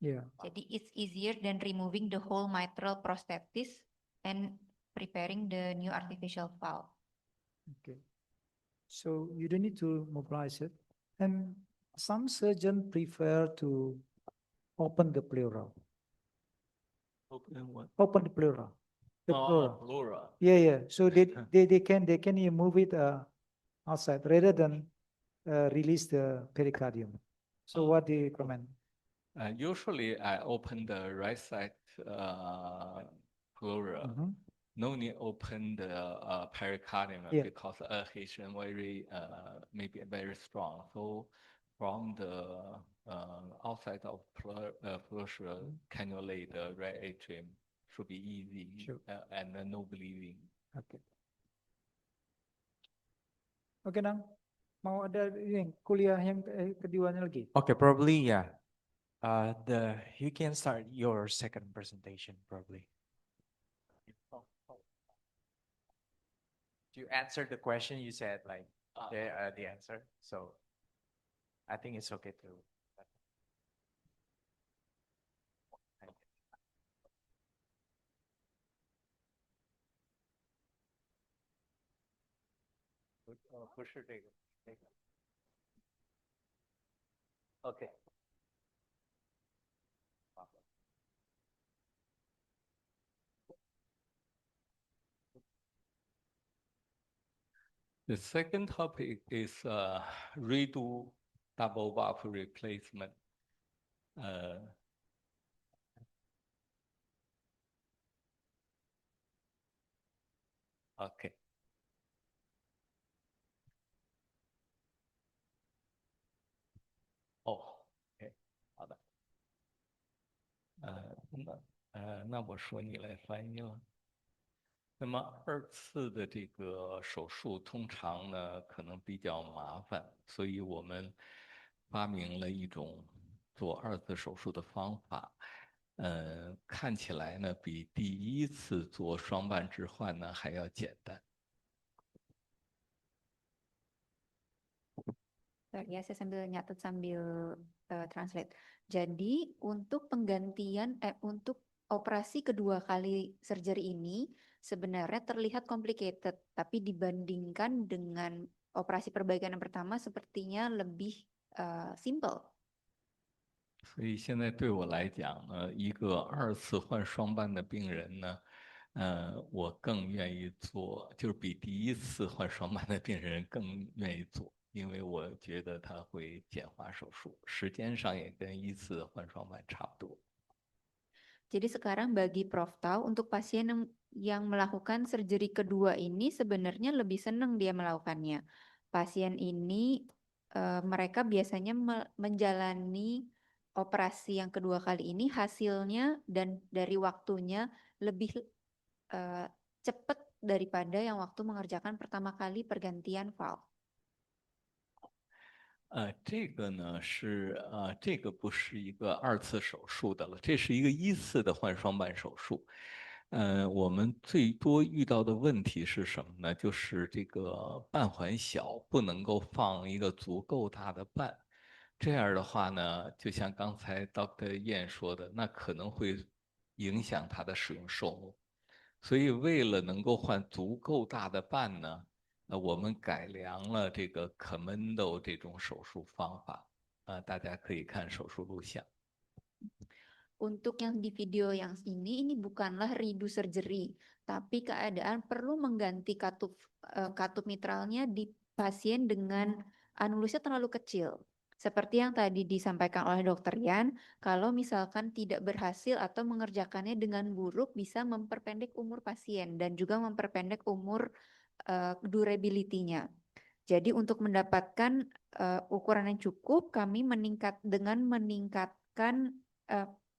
Yeah. Jadi it's easier than removing the whole mitral prosthesis and preparing the new artificial valve. Okay. So you don't need to mobilize it. And some surgeons prefer to open the pleura. Open what? Open the pleura. The pleura. Pleura. Yeah, yeah. So they can move it outside rather than release the pericardium. So what do you recommend? Usually I open the right side pleura. Mhm. No need open the pericardium Yeah. because adhesion very maybe very strong. So from the outside of pleura cannulate the right atrium should be easy. Sure. And no bleeding. Okay. Oke, Nang. Mau ada ini kuliah yang keduanya lagi? Okay, probably, yeah. You can start your second presentation, probably. You answered the question, you said like the answer. So I think it's okay to. Okay. The second topic is redo double valve replacement. Okay. OK， 好的。那我说你来翻译了。那么二次的这个手术通常呢可能比较麻烦，所以我们发明了一种做二次手术的方法。看起来呢比第一次做双瓣置换呢还要简单。Ya, saya sambil nyatet sambil translate. Jadi untuk penggantian untuk operasi kedua kali surgery ini sebenarnya terlihat complicated, tapi dibandingkan dengan operasi perbaikan yang pertama sepertinya lebih simple. 所以现在对我来讲呢，一个二次换双瓣的病人呢，我更愿意做，就是比第一次换双瓣的病人更愿意做。因为我觉得它会简化手术，时间上也跟一次换双瓣差不多。Jadi sekarang bagi Prof Tau, untuk pasien yang melakukan surgery kedua ini sebenarnya lebih senang dia melakukannya. Pasien ini mereka biasanya menjalani operasi yang kedua kali ini hasilnya dan dari waktunya lebih cepat daripada yang waktu mengerjakan pertama kali pergantian valve. 这个呢是这个不是一个二次手术的了，这是一个一次的换双瓣手术。我们最多遇到的问题是什么呢？就是这个瓣环小，不能够放一个足够大的瓣。这样的话呢，就像刚才 Dr. 燕说的，那可能会影响它的使用寿命。所以为了能够换足够大的瓣呢，我们改良了这个 Commando 这种手术方法，大家可以看手术录像。Untuk yang di video yang ini bukanlah redo surgery, tapi keadaan perlu mengganti katup mitralnya di pasien dengan anulusnya terlalu kecil. Seperti yang tadi disampaikan oleh Dokter Yan, kalau misalkan tidak berhasil atau mengerjakannya dengan buruk bisa memperpendek umur pasien dan juga memperpendek umur durability-nya. Jadi untuk mendapatkan ukuran yang cukup, kami meningkatkan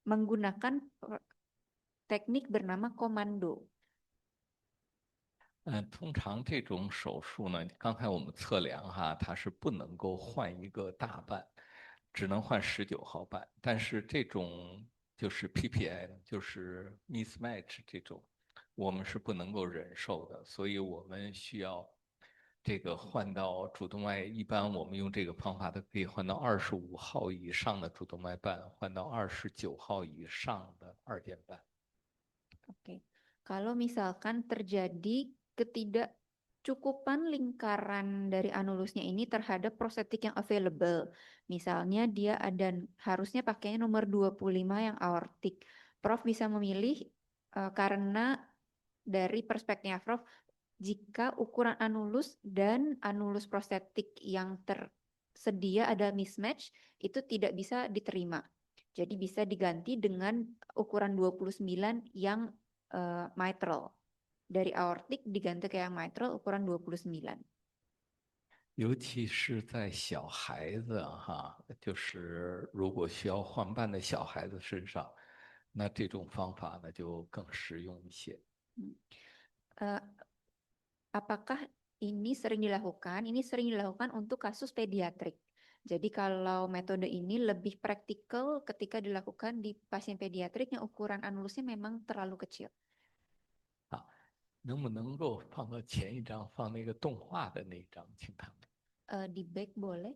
menggunakan teknik bernama komando. 通常这种手术呢，刚才我们测量哈，它是不能够换一个大瓣，只能换19号瓣。但是这种就是 PPI，就是 mismatch 这种，我们是不能够忍受的，所以我们需要这个换到主动脉。一般我们用这个方法，它可以换到25号以上的主动脉瓣，换到29号以上的二尖瓣。 Oke, kalau misalkan terjadi ketidakcukupan lingkaran dari anulusnya ini terhadap prostetik yang available, misalnya dia harusnya pakainya nomor 25 yang aortik, Prof bisa memilih karena dari perspektifnya Prof, jika ukuran anulus dan anulus prostetik yang tersedia ada mismatch, itu tidak bisa diterima. Jadi bisa diganti dengan ukuran 29 yang mitral. Dari aortik diganti ke yang mitral ukuran 29. 尤其是在小孩子哈，就是如果需要换瓣的小孩子身上，那这种方法呢就更实用一些。Apakah ini sering dilakukan? Ini sering dilakukan untuk kasus pediatrik. Jadi kalau metode ini lebih praktikal ketika dilakukan di pasien pediatrik yang ukuran anulusnya memang terlalu kecil. 能不能够放到前一张，放那个动画的那一张，请他们。Di back boleh?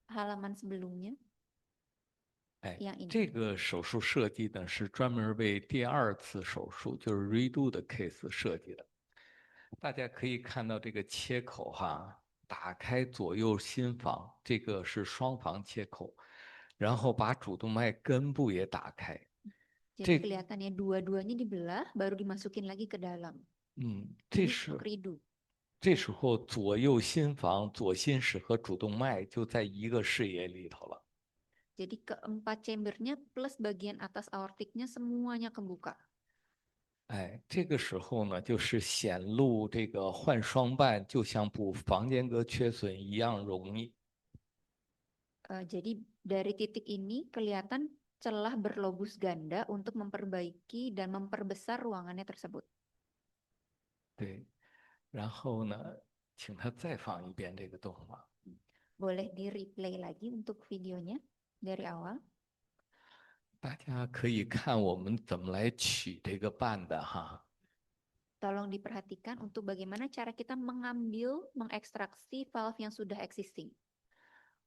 Halaman sebelumnya. 哎 Yang ini. 这个手术设计呢是专门为第二次手术，就是 redo 的 case 设计的。大家可以看到这个切口哈，打开左右心房，这个是双房切口，然后把主动脉根部也打开。 Jadi kelihatannya dua-duanya dibelah, baru dimasukin lagi ke dalam. 这 Ini 是 untuk redo. 这时候左右心房、左心室和主动脉就在一个视野里头了。 Jadi keempat chambernya plus bagian atas aortiknya semuanya kebuka. 哎，这个时候呢，就是显露这个换双瓣，就像补房间隔缺损一样容易。 Jadi dari titik ini kelihatan celah berlobus ganda untuk memperbaiki dan memperbesar ruangannya tersebut. 对，然后呢，请他再放一遍这个动画。 Boleh di replay lagi untuk videonya dari awal. 大家可以看我们怎么来取这个瓣的哈。 Tolong diperhatikan untuk bagaimana cara kita mengekstraksi valve yang sudah existing.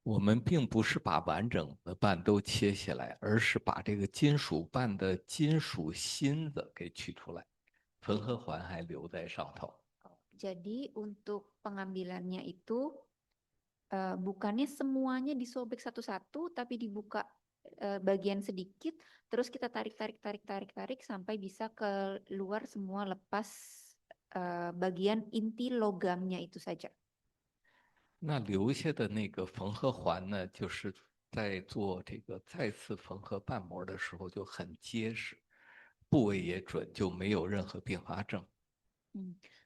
我们并不是把完整的瓣都切下来，而是把这个金属瓣的金属芯子给取出来，缝合环还留在上头。 Jadi untuk pengambilannya itu bukannya semuanya disobek satu-satu, tapi dibuka bagian sedikit, terus kita tarik sampai bisa keluar semua lepas bagian inti logamnya itu saja. 那留下的那个缝合环呢，就是在做这个再次缝合瓣膜的时候就很结实，部位也准，就没有任何并发症。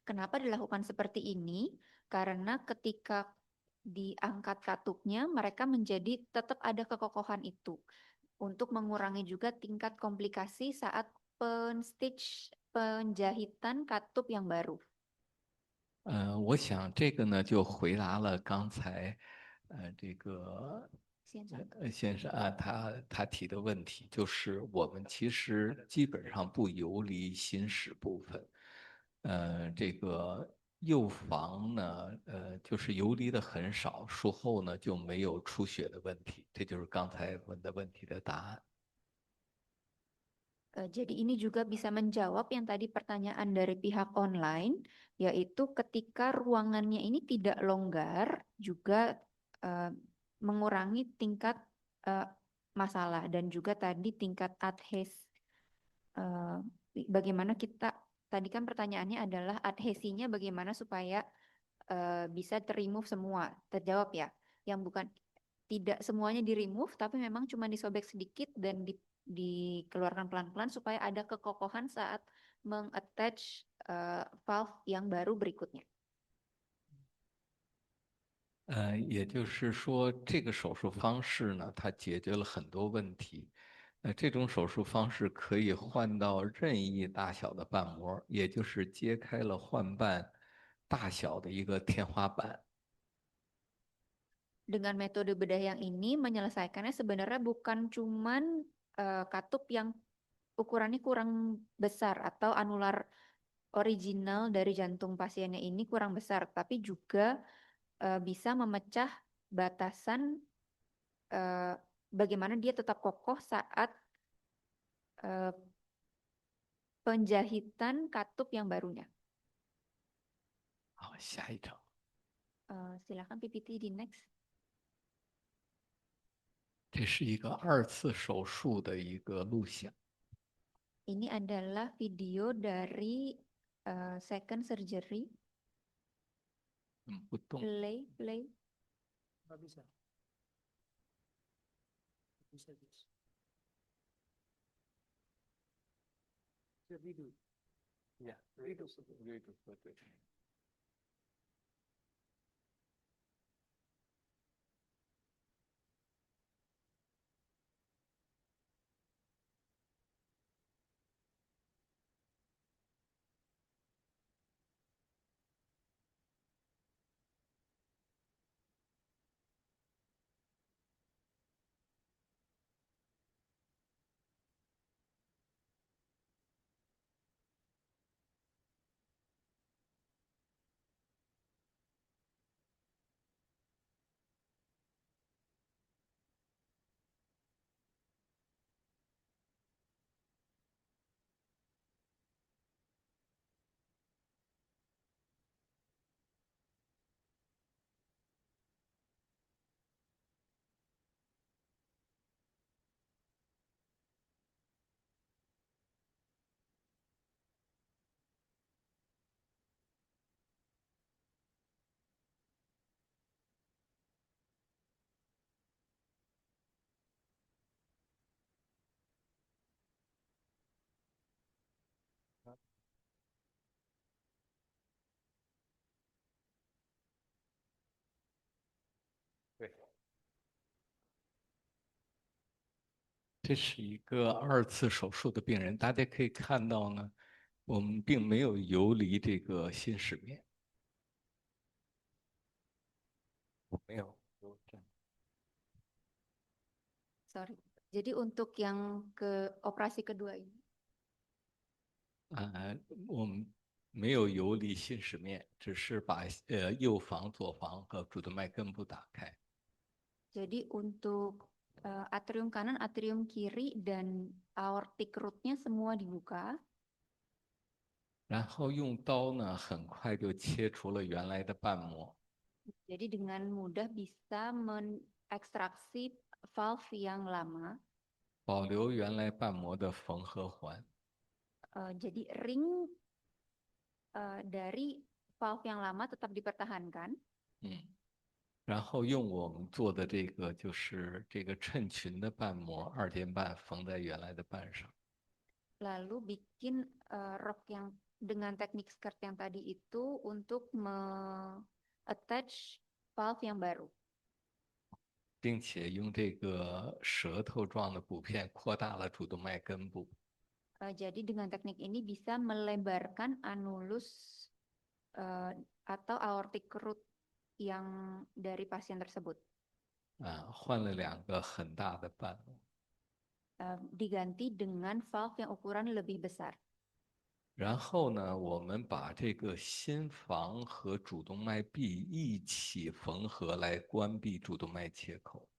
Kenapa dilakukan seperti ini? Karena ketika diangkat katupnya, mereka tetap ada kekokohan itu untuk mengurangi juga tingkat komplikasi saat penjahitan katup yang baru. 我想这个呢就回答了刚才这个先生啊他提的问题，就是我们其实基本上不游离心室部分，这个右房呢就是游离的很少，术后呢就没有出血的问题，这就是刚才问的问题的答案。 Jadi ini juga bisa menjawab yang tadi pertanyaan dari pihak online, yaitu ketika ruangannya ini tidak longgar juga mengurangi tingkat masalah dan juga tadi tingkat adhes. Bagaimana tadi kan pertanyaannya adalah adhesinya bagaimana supaya bisa terremove semua, terjawab ya. yang bukan tidak semuanya di remove tapi memang cuma disobek sedikit dan dikeluarkan pelan-pelan supaya ada kekokohan saat mengattach valve yang baru berikutnya. 也就是说，这个手术方式呢，它解决了很多问题。这种手术方式可以换到任意大小的瓣膜，也就是揭开了换瓣大小的一个天花板。 Dengan metode bedah yang ini menyelesaikannya sebenarnya bukan cuman katup yang ukurannya kurang besar atau anular original dari jantung pasiennya ini kurang besar, tapi juga bisa memecah batasan bagaimana dia tetap kokoh saat penjahitan katup yang barunya. 好，下一张。 Silakan PPT di next. 这是一个2次手术的一个录像。 Ini adalah video dari second surgery. 不动。 Play. Nggak bisa. Bisa, bisa. Redo. Ya, redo. Betul. .对。 这是一个2次手术的病人，大家可以看到呢，我们并没有游离这个心室面，没有。 Sorry. Jadi untuk yang ke operasi kedua ini, 我们没有游离心室面，只是把右房、左房和主动脉根部打开。 jadi untuk atrium kanan, atrium kiri, dan aortic root-nya semua dibuka. 然后用刀呢，很快就切除了原来的瓣膜。 Jadi dengan mudah bisa mengekstraksi valve yang lama. 保留原来瓣膜的缝合环。 Jadi ring dari valve yang lama tetap dipertahankan. 然后用我们做的这个就是这个衬裙的瓣膜2间半缝在原来的瓣上。 Lalu bikin rok yang dengan teknik skirt yang tadi itu untuk attach valve yang baru. 并且用这个舌头状的补片扩大了主动脉根部。 Jadi dengan teknik ini bisa melebarkan anulus atau aortic root yang dari pasien tersebut. 换了2个很大的瓣膜。 Diganti dengan valve yang ukuran lebih besar. 然后呢，我们把这个心房和主动脉壁一起缝合来关闭主动脉切口。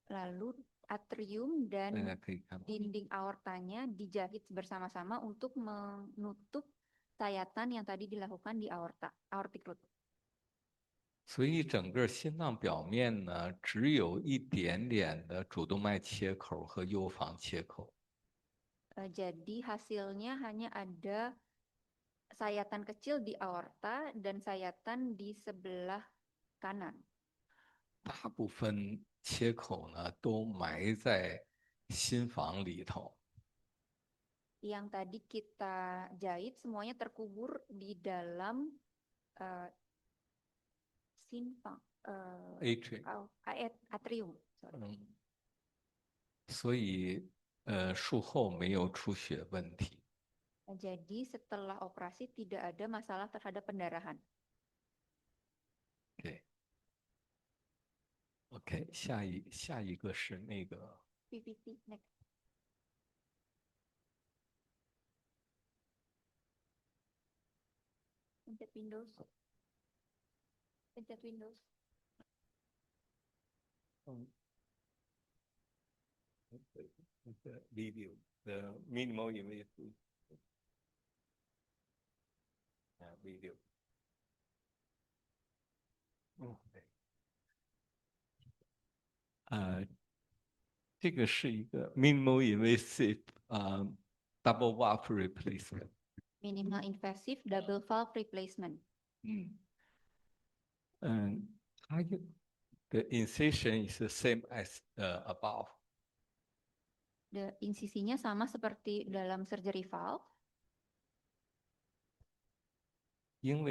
Lalu atrium 大 dan 家可以看到， dinding aortanya dijahit bersama-sama untuk menutup sayatan yang tadi dilakukan di aortic root. 所以整个心脏表面呢，只有一点点的主动脉切口和右房切口。 Jadi hasilnya hanya ada sayatan kecil di aorta dan sayatan di sebelah kanan. 大部分切口呢都埋在心房里头。Yang tadi kita jahit semuanya terkubur di dalam sinfang, Atrium. atrium. Sorry. 所以术后没有出血问题。 Jadi setelah operasi tidak ada masalah terhadap pendarahan. OK， 下一个是那个 PPT next. Pencet Windows. Pencet Windows. the video, the minimal invasive video。这个是一个 minimal invasive double valve replacement。 Minimal invasive double valve replacement. 它the incision is the same as above。 Insisinya sama seperti dalam surgery valve. 因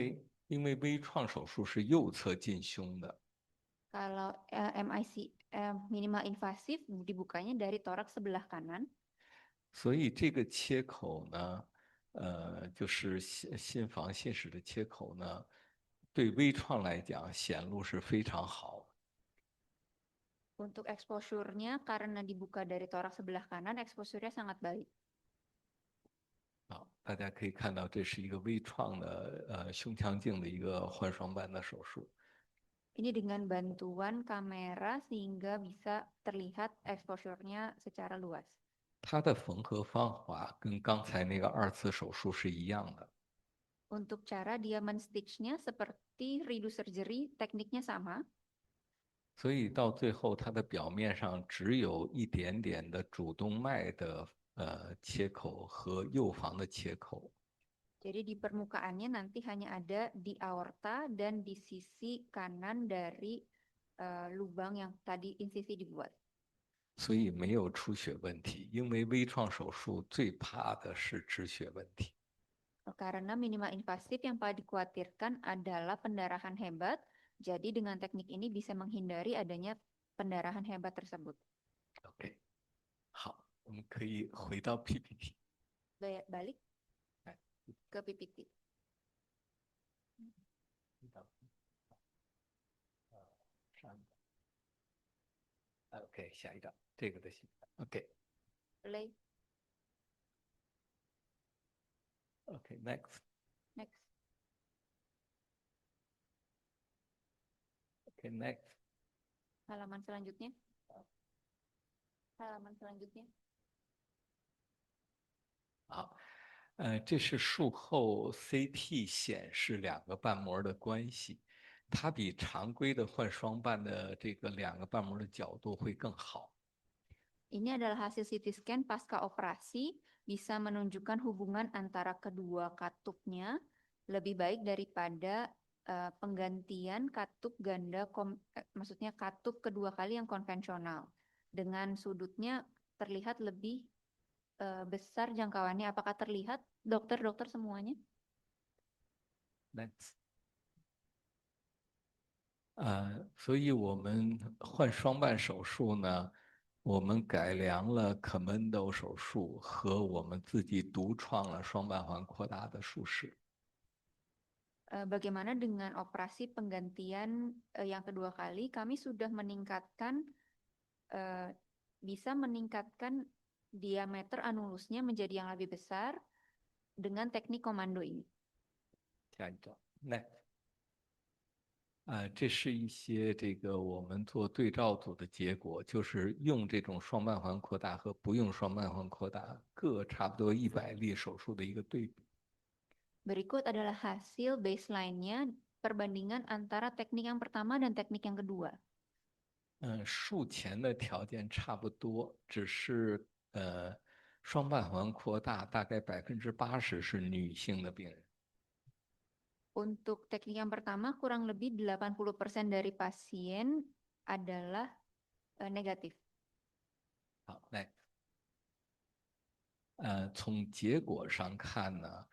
为微创手术是右侧进胸的。 Kalau MIC minimal invasive dibukanya dari toraks sebelah kanan. 所以这个切口呢，就是心房心室的切口呢，对微创来讲显露是非常好。 Untuk exposure-nya karena dibuka dari toraks sebelah kanan, exposure-nya sangat baik. 大家可以看到，这是一个微创的胸腔镜的一个换双瓣的手术。 Ini dengan bantuan kamera sehingga bisa terlihat exposure-nya secara luas. 它的缝合方法跟刚才那个2次手术是一样的。 Untuk cara dia men-stitch-nya seperti redo surgery, tekniknya sama. 所以到最后，它的表面上只有一点点的主动脉的切口和右房的切口。 Jadi di permukaannya nanti hanya ada di aorta dan di sisi kanan dari lubang yang tadi insisi dibuat. 所以没有出血问题，因为微创手术最怕的是止血问题。 Karena minimal invasif yang paling dikhawatirkan adalah pendarahan hebat. Jadi dengan teknik ini bisa menghindari adanya pendarahan hebat tersebut. OK， 好，我们可以回到 PPT。 Balik ke PPT. OK， 下一张，这个的形态。OK。 Play. OK next。 Next. OK next。 Halaman selanjutnya. Halaman selanjutnya. 好，这是术后 CT 显示2个瓣膜的关系，它比常规的换双瓣的这个2个瓣膜的角度会更好。 Ini adalah hasil CT scan pasca operasi, bisa menunjukkan hubungan antara kedua katupnya lebih baik daripada penggantian katup ganda, maksudnya katup kedua kali yang konvensional. Dengan sudutnya terlihat lebih besar jangkauannya. Apakah terlihat dokter-dokter semuanya? Next。 所以我们换双瓣手术呢，我们改良了 Commando 手术和我们自己独创了双瓣环扩大的术式。 Bagaimana dengan operasi penggantian yang kedua kali? Kami sudah meningkatkan, bisa meningkatkan diameter anulusnya menjadi yang lebih besar dengan teknik komando ini. 下一张 ，Next。 这是一些这个我们做对照组的结果，就是用这种双瓣环扩大和不用双瓣环扩大各差不多100例手术的一个对比。 Berikut adalah hasil baseline-nya, perbandingan antara teknik yang pertama dan teknik yang kedua. 术前的条件差不多，只是双瓣环扩大大概80%是女性的病人。 Untuk teknik yang pertama kurang lebih 80% dari pasien adalah negatif. 好，来，从结果上看呢，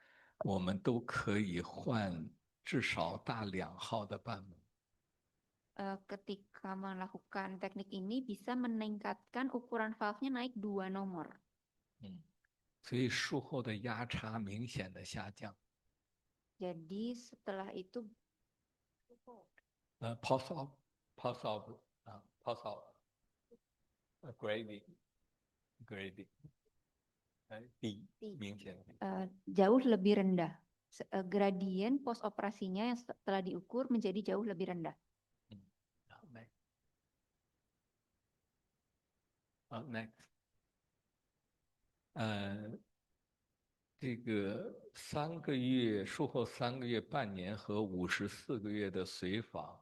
我们都可以换至少大2号的瓣膜。 Ketika melakukan teknik ini bisa meningkatkan ukuran valve-nya naik 2 nomor. 所以术后的压差明显的下降。 Jadi setelah itu pulse off grading， 低，明显的。 jauh lebih rendah. Gradien post operasinya yang setelah diukur menjadi jauh lebih rendah. 好，next， 好，next， 这个3个月术后3个月、半年和54个月的随访，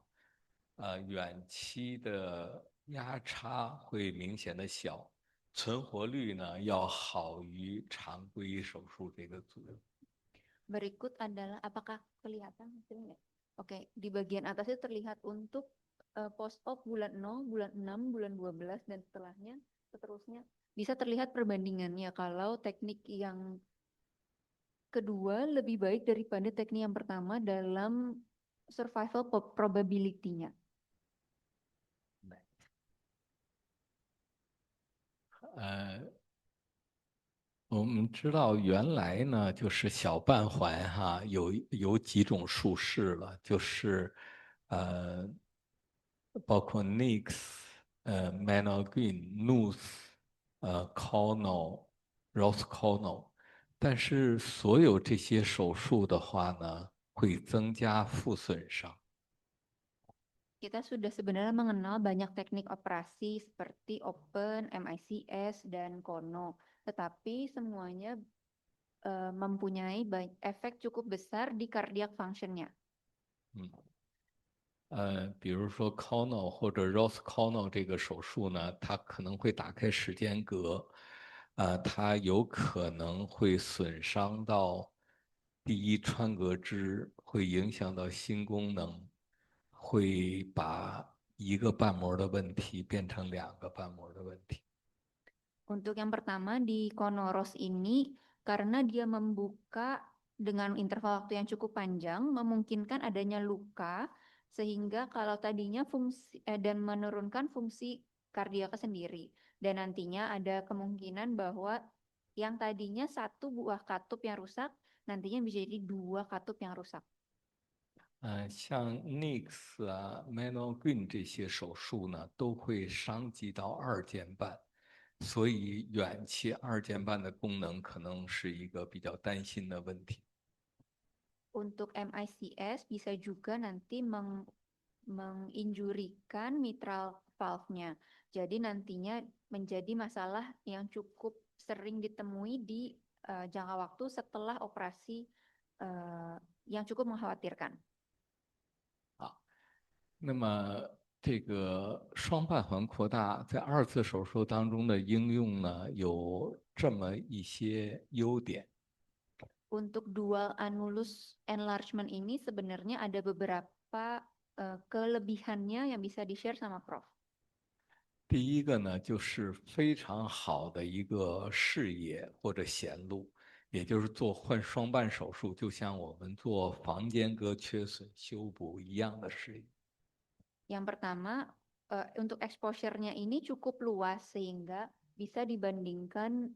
远期的压差会明显的小，存活率呢要好于常规手术这个组。 Berikut adalah apakah kelihatan hasilnya? Oke, di bagian atas itu terlihat untuk post op bulan 0, bulan 6, bulan 12 dan seterusnya bisa terlihat perbandingannya kalau teknik yang kedua lebih baik daripada teknik yang pertama dalam survival probability-nya. 我们知道原来呢，就是小瓣环哈，有几种术式了，就是包括 Nix、Mannequin、Noose、Cornell、Ross Cornell，但是所有这些手术的话呢，会增加副损伤。 Kita sudah sebenarnya mengenal banyak teknik operasi seperti Open, MICS, dan Kono. Tetapi semuanya mempunyai efek cukup besar di cardiac function-nya. 比如说 Cornell 或者 Ross Cornell 这个手术呢，它可能会打开时间隔，它有可能会损伤到第一穿隔支，会影响到心功能，会把一个瓣膜的问题变成2个瓣膜的问题。 Untuk yang pertama di Konoros ini, karena dia membuka dengan interval waktu yang cukup panjang, memungkinkan adanya luka, sehingga kalau tadinya fungsi dan menurunkan fungsi kardiaknya sendiri. Dan nantinya ada kemungkinan bahwa yang tadinya 1 buah katup yang rusak, nantinya bisa jadi 2 katup yang rusak. 像 Nix 啊、Mannequin 这些手术呢，都会伤及到2件瓣。 所以远期2件瓣的功能可能是一个比较担心的问题。 Untuk MICS bisa juga nanti menginjurikan mitral valve-nya. Jadi nantinya menjadi masalah yang cukup sering ditemui di jangka waktu setelah operasi yang cukup mengkhawatirkan. 那么这个双瓣环扩大在2次手术当中的应用呢，有这么一些优点。 Untuk dual annulus enlargement ini sebenarnya ada beberapa kelebihannya yang bisa di-share sama Prof. 第一个呢，就是非常好的一个视野或者显露，也就是做换双瓣手术，就像我们做房间隔缺损修补一样的视野。 Yang pertama, untuk exposure-nya ini cukup luas sehingga bisa dibandingkan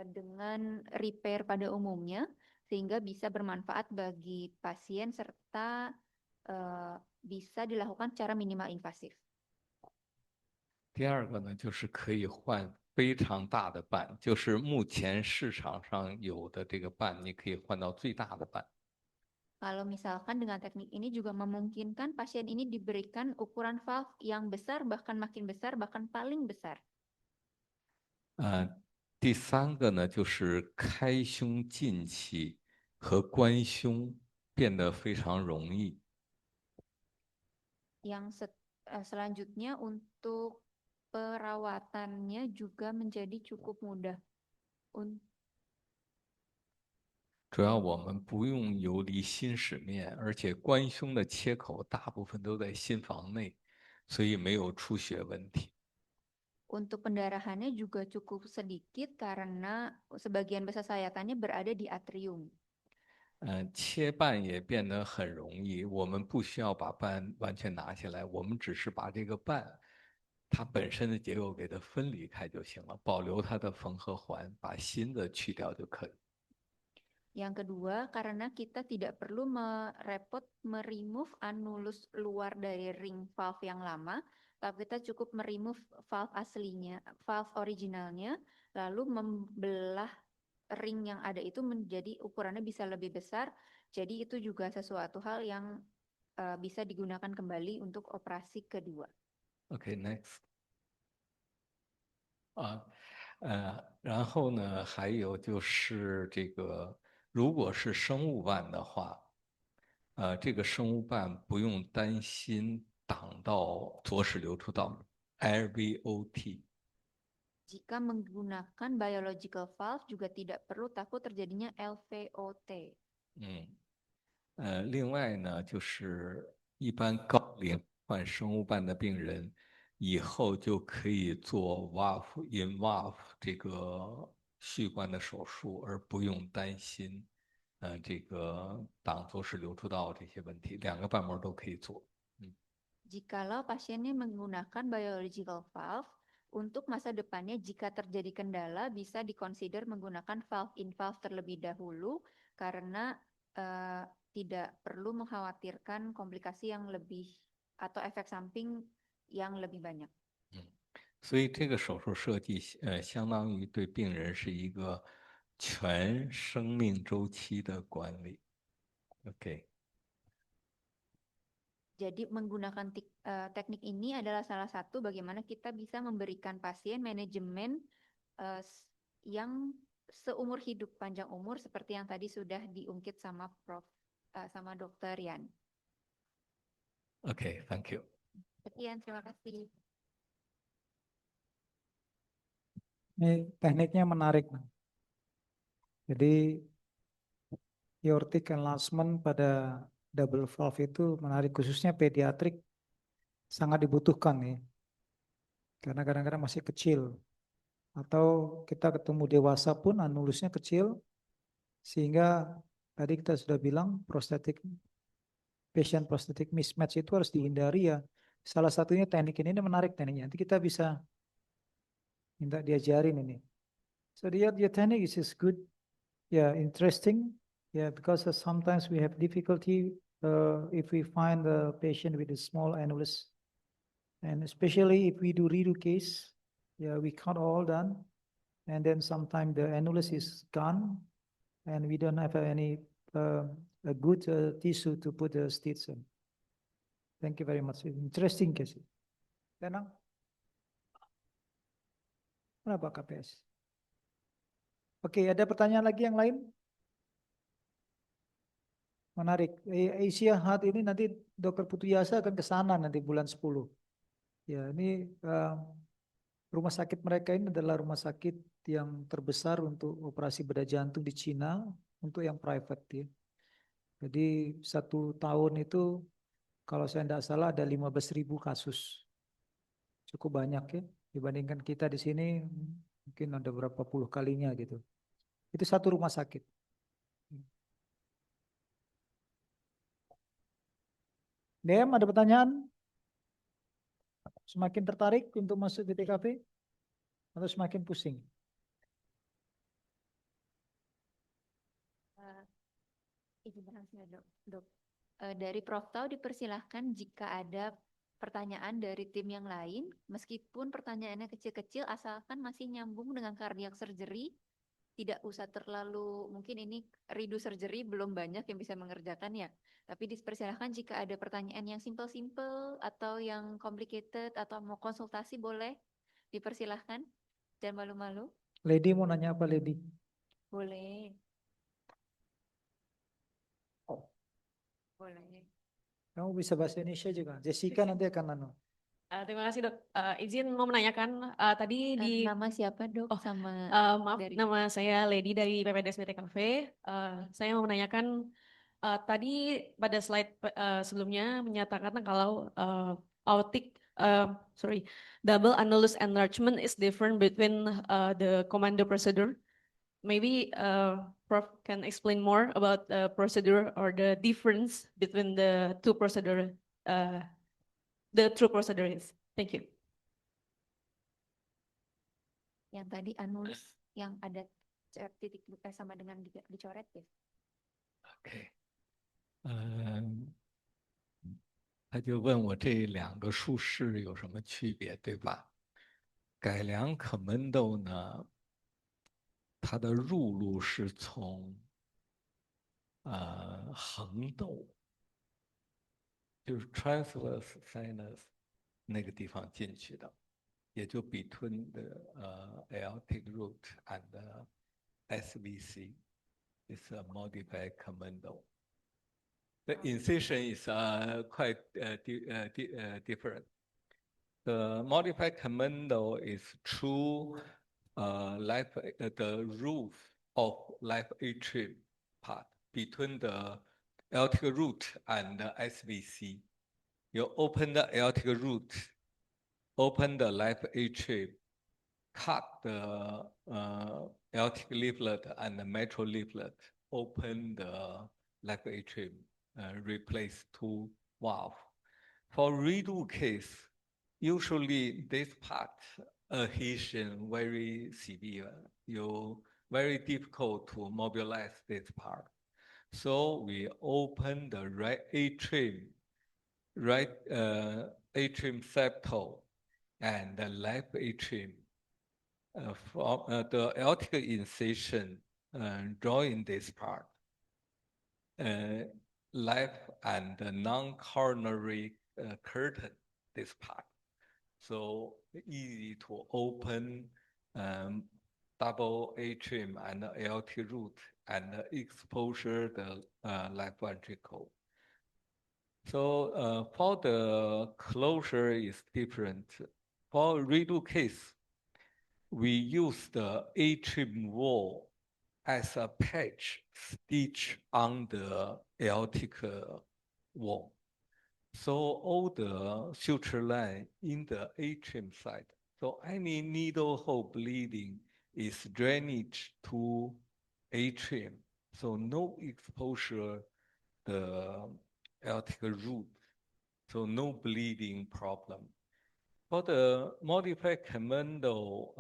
dengan repair pada umumnya, sehingga bisa bermanfaat bagi pasien serta bisa dilakukan secara minimal invasif. 第二个呢，就是可以换非常大的瓣，就是目前市场上有的这个瓣，你可以换到最大的瓣。 Kalau misalkan dengan teknik ini juga memungkinkan pasien ini diberikan ukuran valve yang besar, bahkan makin besar, bahkan paling besar. 第3个呢，就是开胸进气和关胸变得非常容易。 Yang selanjutnya untuk perawatannya juga menjadi cukup mudah. 主要我们不用游离心室面，而且关胸的切口大部分都在心房内，所以没有出血问题。 Untuk pendarahannya juga cukup sedikit karena sebagian besar sayatannya berada di atrium. 切瓣也变得很容易，我们不需要把瓣完全拿下来，我们只是把这个瓣它本身的结构给它分离开就行了，保留它的缝合环，把新的去掉就可以。 Yang kedua, karena kita tidak perlu repot meremove annulus luar dari ring valve yang lama, tapi kita cukup meremove valve aslinya, valve originalnya, lalu membelah ring yang ada itu menjadi ukurannya bisa lebih besar. Jadi itu juga sesuatu hal yang bisa digunakan kembali untuk operasi kedua. OK, next. 然后呢，还有就是这个，如果是生物瓣的话，这个生物瓣不用担心挡到左室流出道 （LVOT）。 Jika menggunakan biological valve juga tidak perlu takut terjadinya LVOT. 另外呢，就是一般高龄患生物瓣的病人，以后就可以做 valve in valve 这个续冠的手术，而不用担心这个挡左室流出道这些问题，两个瓣膜都可以做。 Jikalau pasiennya menggunakan biological valve, untuk masa depannya jika terjadi kendala bisa dikonsider menggunakan valve in valve terlebih dahulu karena tidak perlu mengkhawatirkan komplikasi yang lebih atau efek samping yang lebih banyak. 所以这个手术设计相当于对病人是一个全生命周期的管理。 OK。 Jadi menggunakan teknik ini adalah salah satu bagaimana kita bisa memberikan pasien manajemen yang seumur hidup, panjang umur seperti yang tadi sudah diungkit sama sama Dr. Yan. OK, thank you. Sekian, terima kasih. Ini tekniknya menarik. Jadi aortic enlargement pada double valve itu menarik, khususnya pediatrik sangat dibutuhkan nih. Karena kadang-kadang masih kecil. Atau kita ketemu dewasa pun anulusnya kecil. Sehingga tadi kita sudah bilang patient prosthetic mismatch itu harus dihindari ya. Salah satunya teknik ini menarik tekniknya. Nanti kita bisa minta diajarin ini. So the technique is good. Yeah, interesting. Yeah, because sometimes we have difficulty if we find the patient with a small annulus, and especially if we do redo case, yeah, we cut all done, and then sometimes the annulus is gone, and we don't have any a good tissue to put the stitch in. Thank you very much. Interesting case. Tenang. Kenapa KPS? Oke, ada pertanyaan lagi yang lain? Menarik. Asia Heart ini nanti Dr. Putuyasa akan ke sana nanti bulan 10. Ya, ini rumah sakit mereka ini adalah rumah sakit yang terbesar untuk operasi bedah jantung di Cina untuk yang private ya. Jadi 1 tahun itu kalau saya tidak salah ada 15.000 kasus. Cukup banyak ya dibandingkan kita di sini mungkin ada berapa puluh kalinya gitu. Itu 1 rumah sakit. Dem, ada pertanyaan? Semakin tertarik untuk masuk di TKP? Atau semakin pusing? Dok. Dari Prof. Tau dipersilahkan jika ada pertanyaan dari tim yang lain, meskipun pertanyaannya kecil-kecil asalkan masih nyambung dengan cardiac surgery, tidak usah terlalu, mungkin ini redo surgery belum banyak yang bisa mengerjakan ya. Tapi dipersilahkan jika ada pertanyaan yang simple-simple atau yang complicated atau mau konsultasi boleh dipersilahkan. Jangan malu-malu. Lady mau nanya apa Lady? Boleh. Boleh. Kamu bisa bahasa Indonesia juga. Jessica nanti akan nanya. Terima kasih dok. Izin mau menanyakan tadi di Nama siapa dok? Sama maaf, dari... nama saya Lady dari PPDS BTKV. Saya mau menanyakan tadi pada slide sebelumnya menyatakan kalau aortic sorry, double annulus enlargement is different between the commando procedure. Maybe Prof can explain more about the procedure or the difference between the two procedure, the true procedures. Thank you. Yang tadi annulus yang ada titik sama dengan dicoret ya. OK，他就问我这两个术式有什么区别，对吧？改良 commando 呢，它的入路是从横斗，就是 transverse sinus 那个地方进去的，也就 between the aortic root and SVC is a modified commando. The incision is quite different. The modified commando is through the roof of left atrium part between the aortic root and the SVC. You open the aortic root, open the left atrium, cut the aortic leaflet and the mitral leaflet, open the left atrium, replace two valves. For redo case, usually this part adhesion very severe. Very difficult to mobilize this part. So we open the right atrium septal and the left atrium. From the aortic incision drawing this part, left and the non-coronary curtain this part. So easy to open double atrium and aortic root and exposure the left ventricle. So for the closure is different. For redo case, we use the atrium wall as a patch stitch on the aortic wall. So all the suture line in the atrium side. So any needle hole bleeding is drainage to atrium. So no exposure the aortic root. So no bleeding problem. For the modified commando,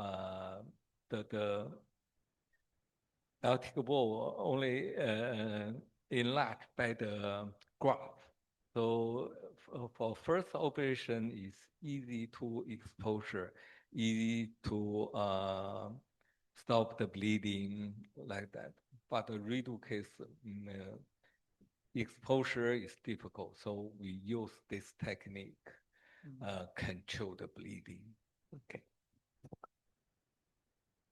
the aortic wall only enlarged by the graft. So for first operation is easy to exposure, easy to stop the bleeding like that. But the redo case, exposure is difficult. So we use this technique, control the bleeding. Okay.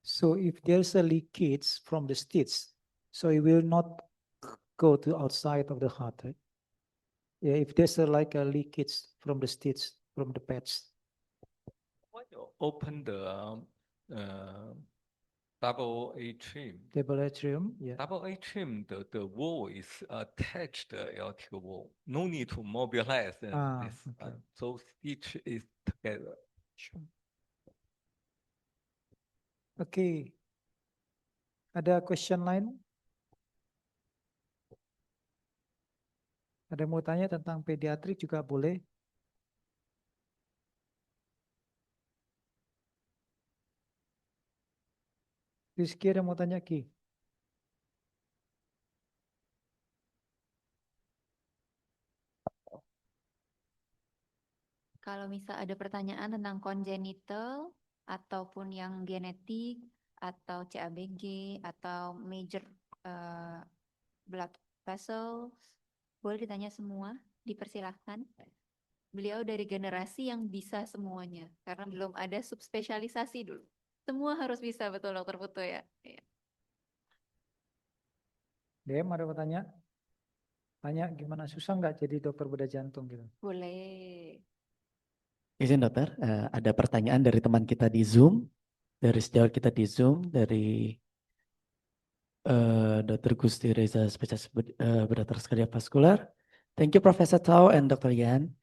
So if there's a leakage from the stitch, so it will not go to outside of the heart, right? Yeah, if there's like a leakage from the stitch, from the patch. When you open the double atrium. Double atrium, yeah. Double atrium, the wall is attached to the aortic wall. No need to mobilize this. Okay. So stitch is together. Sure. Okay. Ada question lain? Ada yang mau tanya tentang pediatrik juga boleh. Rizky ada yang mau tanya Ki? Kalau misal ada pertanyaan tentang congenital ataupun yang genetik atau CABG atau major blood vessels, boleh ditanya semua, dipersilahkan. Beliau dari generasi yang bisa semuanya, karena belum ada subspesialisasi dulu. Semua harus bisa, betul Dokter Putu ya? Dem ada yang mau tanya? Tanya gimana, susah nggak jadi dokter bedah jantung gitu? Boleh. Izin dokter, ada pertanyaan dari teman kita di Zoom, dari sejawat kita di Zoom, dari Dr. Gusti Reza, spesialis bedah kardiovaskular. Thank you Professor Tao and Dr. Yan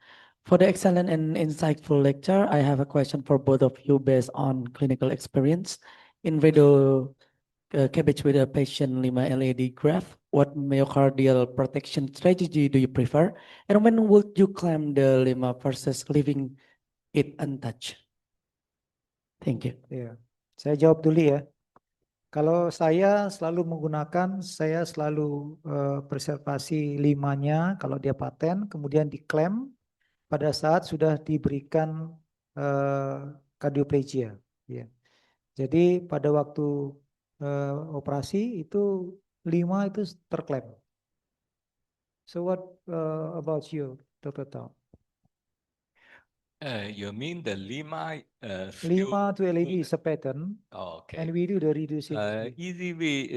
For the excellent and insightful lecture, I have a question for both of you based on clinical experience. In radio cabbage with a patient Lima LED graft, what myocardial protection strategy do you prefer? And when would you clamp the Lima versus leaving it untouched? Thank you. Ya, saya jawab dulu ya. Kalau saya selalu menggunakan, saya selalu preservasi limanya kalau dia paten, kemudian diklaim pada saat sudah diberikan kardioplegia. Ya. Jadi pada waktu operasi itu 5 itu terklaim. So what about you, Dr. Tao? You mean the Lima 5 to LED is a pattern, Okay. and we do the reducing. Easy way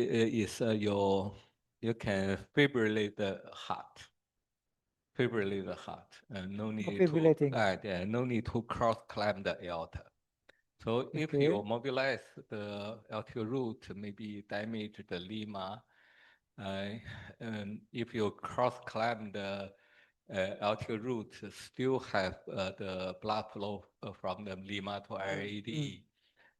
is you can fibrillate the heart. Fibrillate the heart. No need fibrillating. to no need to cross clamp the aorta. So if Okay. you mobilize the aortic root, maybe damage the Lima. If you cross clamp the aortic root, still have the blood flow from the Lima to RAD.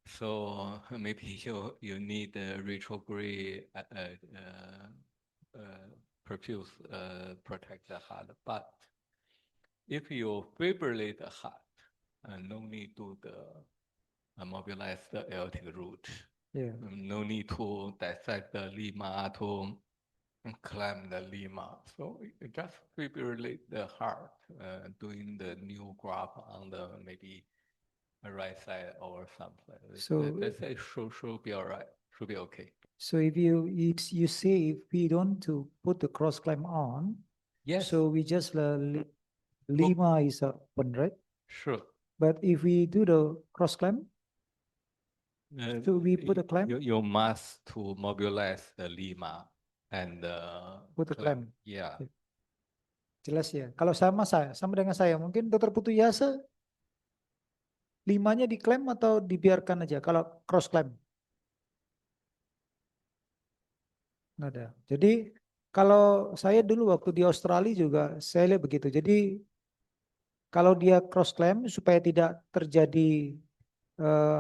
So maybe you need a retrograde perfuse protect the heart. But if you fibrillate the heart, no need to mobilize the aortic root. Yeah. No need to dissect the Lima to clamp the Lima. So you just fibrillate the heart, doing the new graft on the maybe right side or something. So- That's it should be all right. Should be okay. So if you say if we don't to put the cross clamp on, Yes. so we just Lima is open, right? Sure. But if we do the cross clamp, so we put a clamp? You must to mobilize the Lima and Put a clamp. Yeah. Jelas ya. Kalau sama dengan saya, mungkin Dokter Putu Yasa 5-nya diklaim atau dibiarkan aja kalau cross clamp? Nggak ada. Jadi kalau saya dulu waktu di Australia juga saya lihat begitu. Jadi kalau dia cross clamp supaya tidak terjadi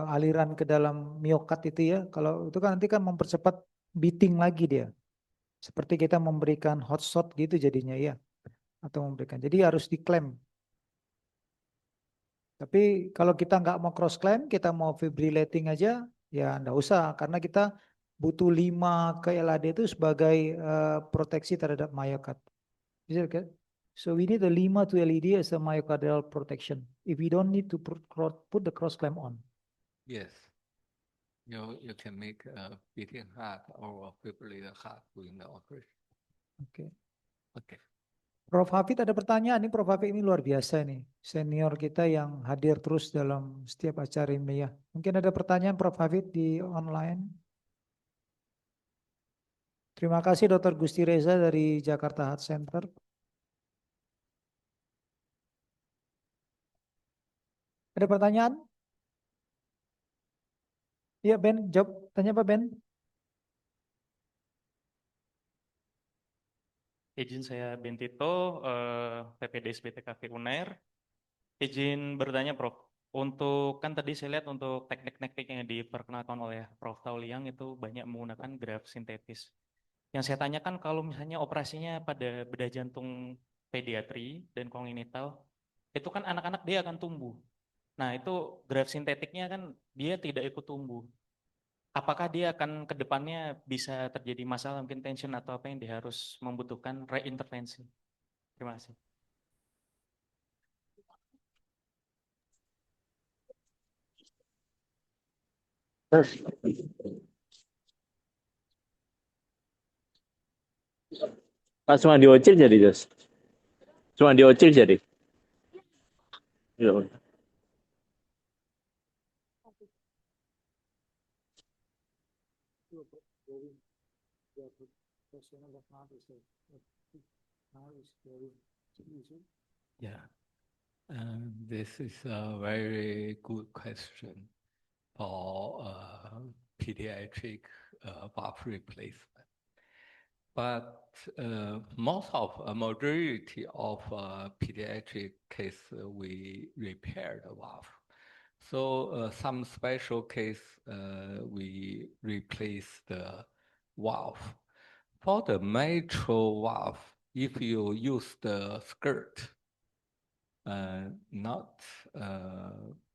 aliran ke dalam miokard itu ya. Kalau itu kan nanti kan mempercepat beating lagi dia. Seperti kita memberikan hot shot gitu jadinya ya. Atau memberikan. Jadi harus diklaim. Tapi kalau kita nggak mau cross clamp, kita mau fibrillating aja, ya nggak usah. Karena kita butuh 5 ke LAD itu sebagai proteksi terhadap myocard. Is it okay? So we need the 5 to LED as a myocardial protection. If we don't need to put the cross clamp on. Yes. You can make a beating heart or fibrillate the heart during the operation. Oke. Okay. Prof. Hafid ada pertanyaan nih, Prof. Hafid ini luar biasa nih. Senior kita yang hadir terus dalam setiap acara ini ya. Mungkin ada pertanyaan Prof. Hafid di online. Terima kasih Dr. Gusti Reza dari Jakarta Heart Center. Ada pertanyaan? Iya Ben, jawab. Tanya apa Ben? Izin saya Ben Tito, PPDS BTKV UNER. Izin bertanya Prof, untuk kan tadi saya lihat untuk teknik-teknik yang diperkenalkan oleh Prof. Tauliang itu banyak menggunakan graf sintetis. Yang saya tanyakan kalau misalnya operasinya pada bedah jantung pediatri dan kongenital, itu kan anak-anak dia akan tumbuh. Nah itu graf sintetiknya kan dia tidak ikut tumbuh. Apakah dia akan ke depannya bisa terjadi masalah mungkin tension atau apa yang dia harus membutuhkan reintervensi? Terima kasih. Pas cuma diocil jadi Jos. Cuma diocil jadi. Iya. Yeah. This is a very good question for pediatric valve replacement. but most of a majority of pediatric case we repair the valve. So some special case we replace the valve. For the mitral valve, if you use the skirt, not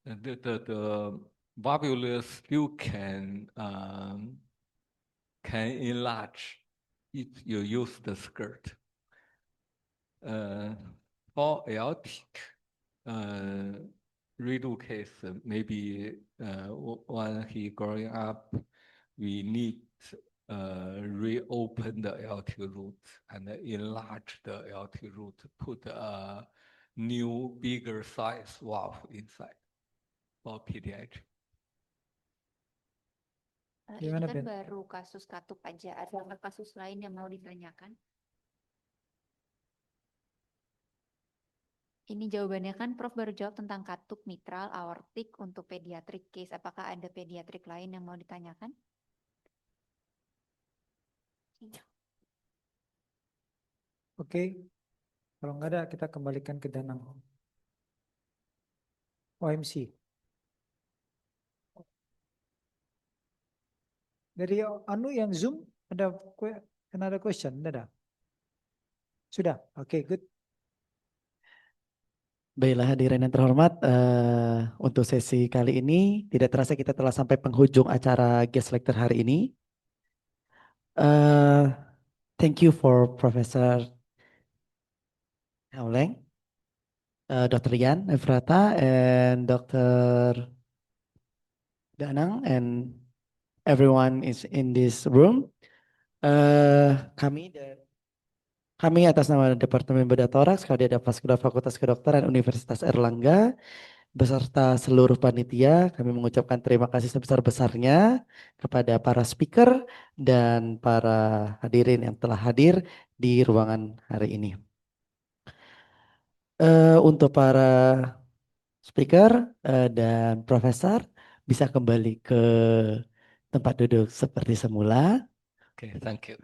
the valvular still can enlarge if you use the skirt. For aortic redo case, maybe when he growing up, we need reopen the aortic root and enlarge the aortic root, put a new bigger size valve inside for pediatric. Itu Gimana, kan Ben? baru kasus katup aja. Ada nggak kasus lain yang mau ditanyakan? Ini jawabannya kan Prof baru jawab tentang katup mitral aortik untuk pediatric case. Apakah ada pediatric lain yang mau ditanyakan? Oke. Kalau nggak ada, kita kembalikan ke Danang. OMC. Dari Anu yang Zoom, ada another question? Ada? Sudah? Oke, good. Baiklah hadirin yang terhormat, untuk sesi kali ini tidak terasa kita telah sampai penghujung acara guest lecture hari ini. Thank you for Professor Hauleng, Dr. Yan Efrata, and Dr. Danang, and everyone is in this room. Kami atas nama Departemen Bedah Toraks, Kardia Vaskular Fakultas Kedokteran Universitas Erlangga, beserta seluruh panitia, kami mengucapkan terima kasih sebesar-besarnya kepada para speaker dan para hadirin yang telah hadir di ruangan hari ini. Untuk para speaker dan profesor bisa kembali ke tempat duduk seperti semula. Okay, thank you.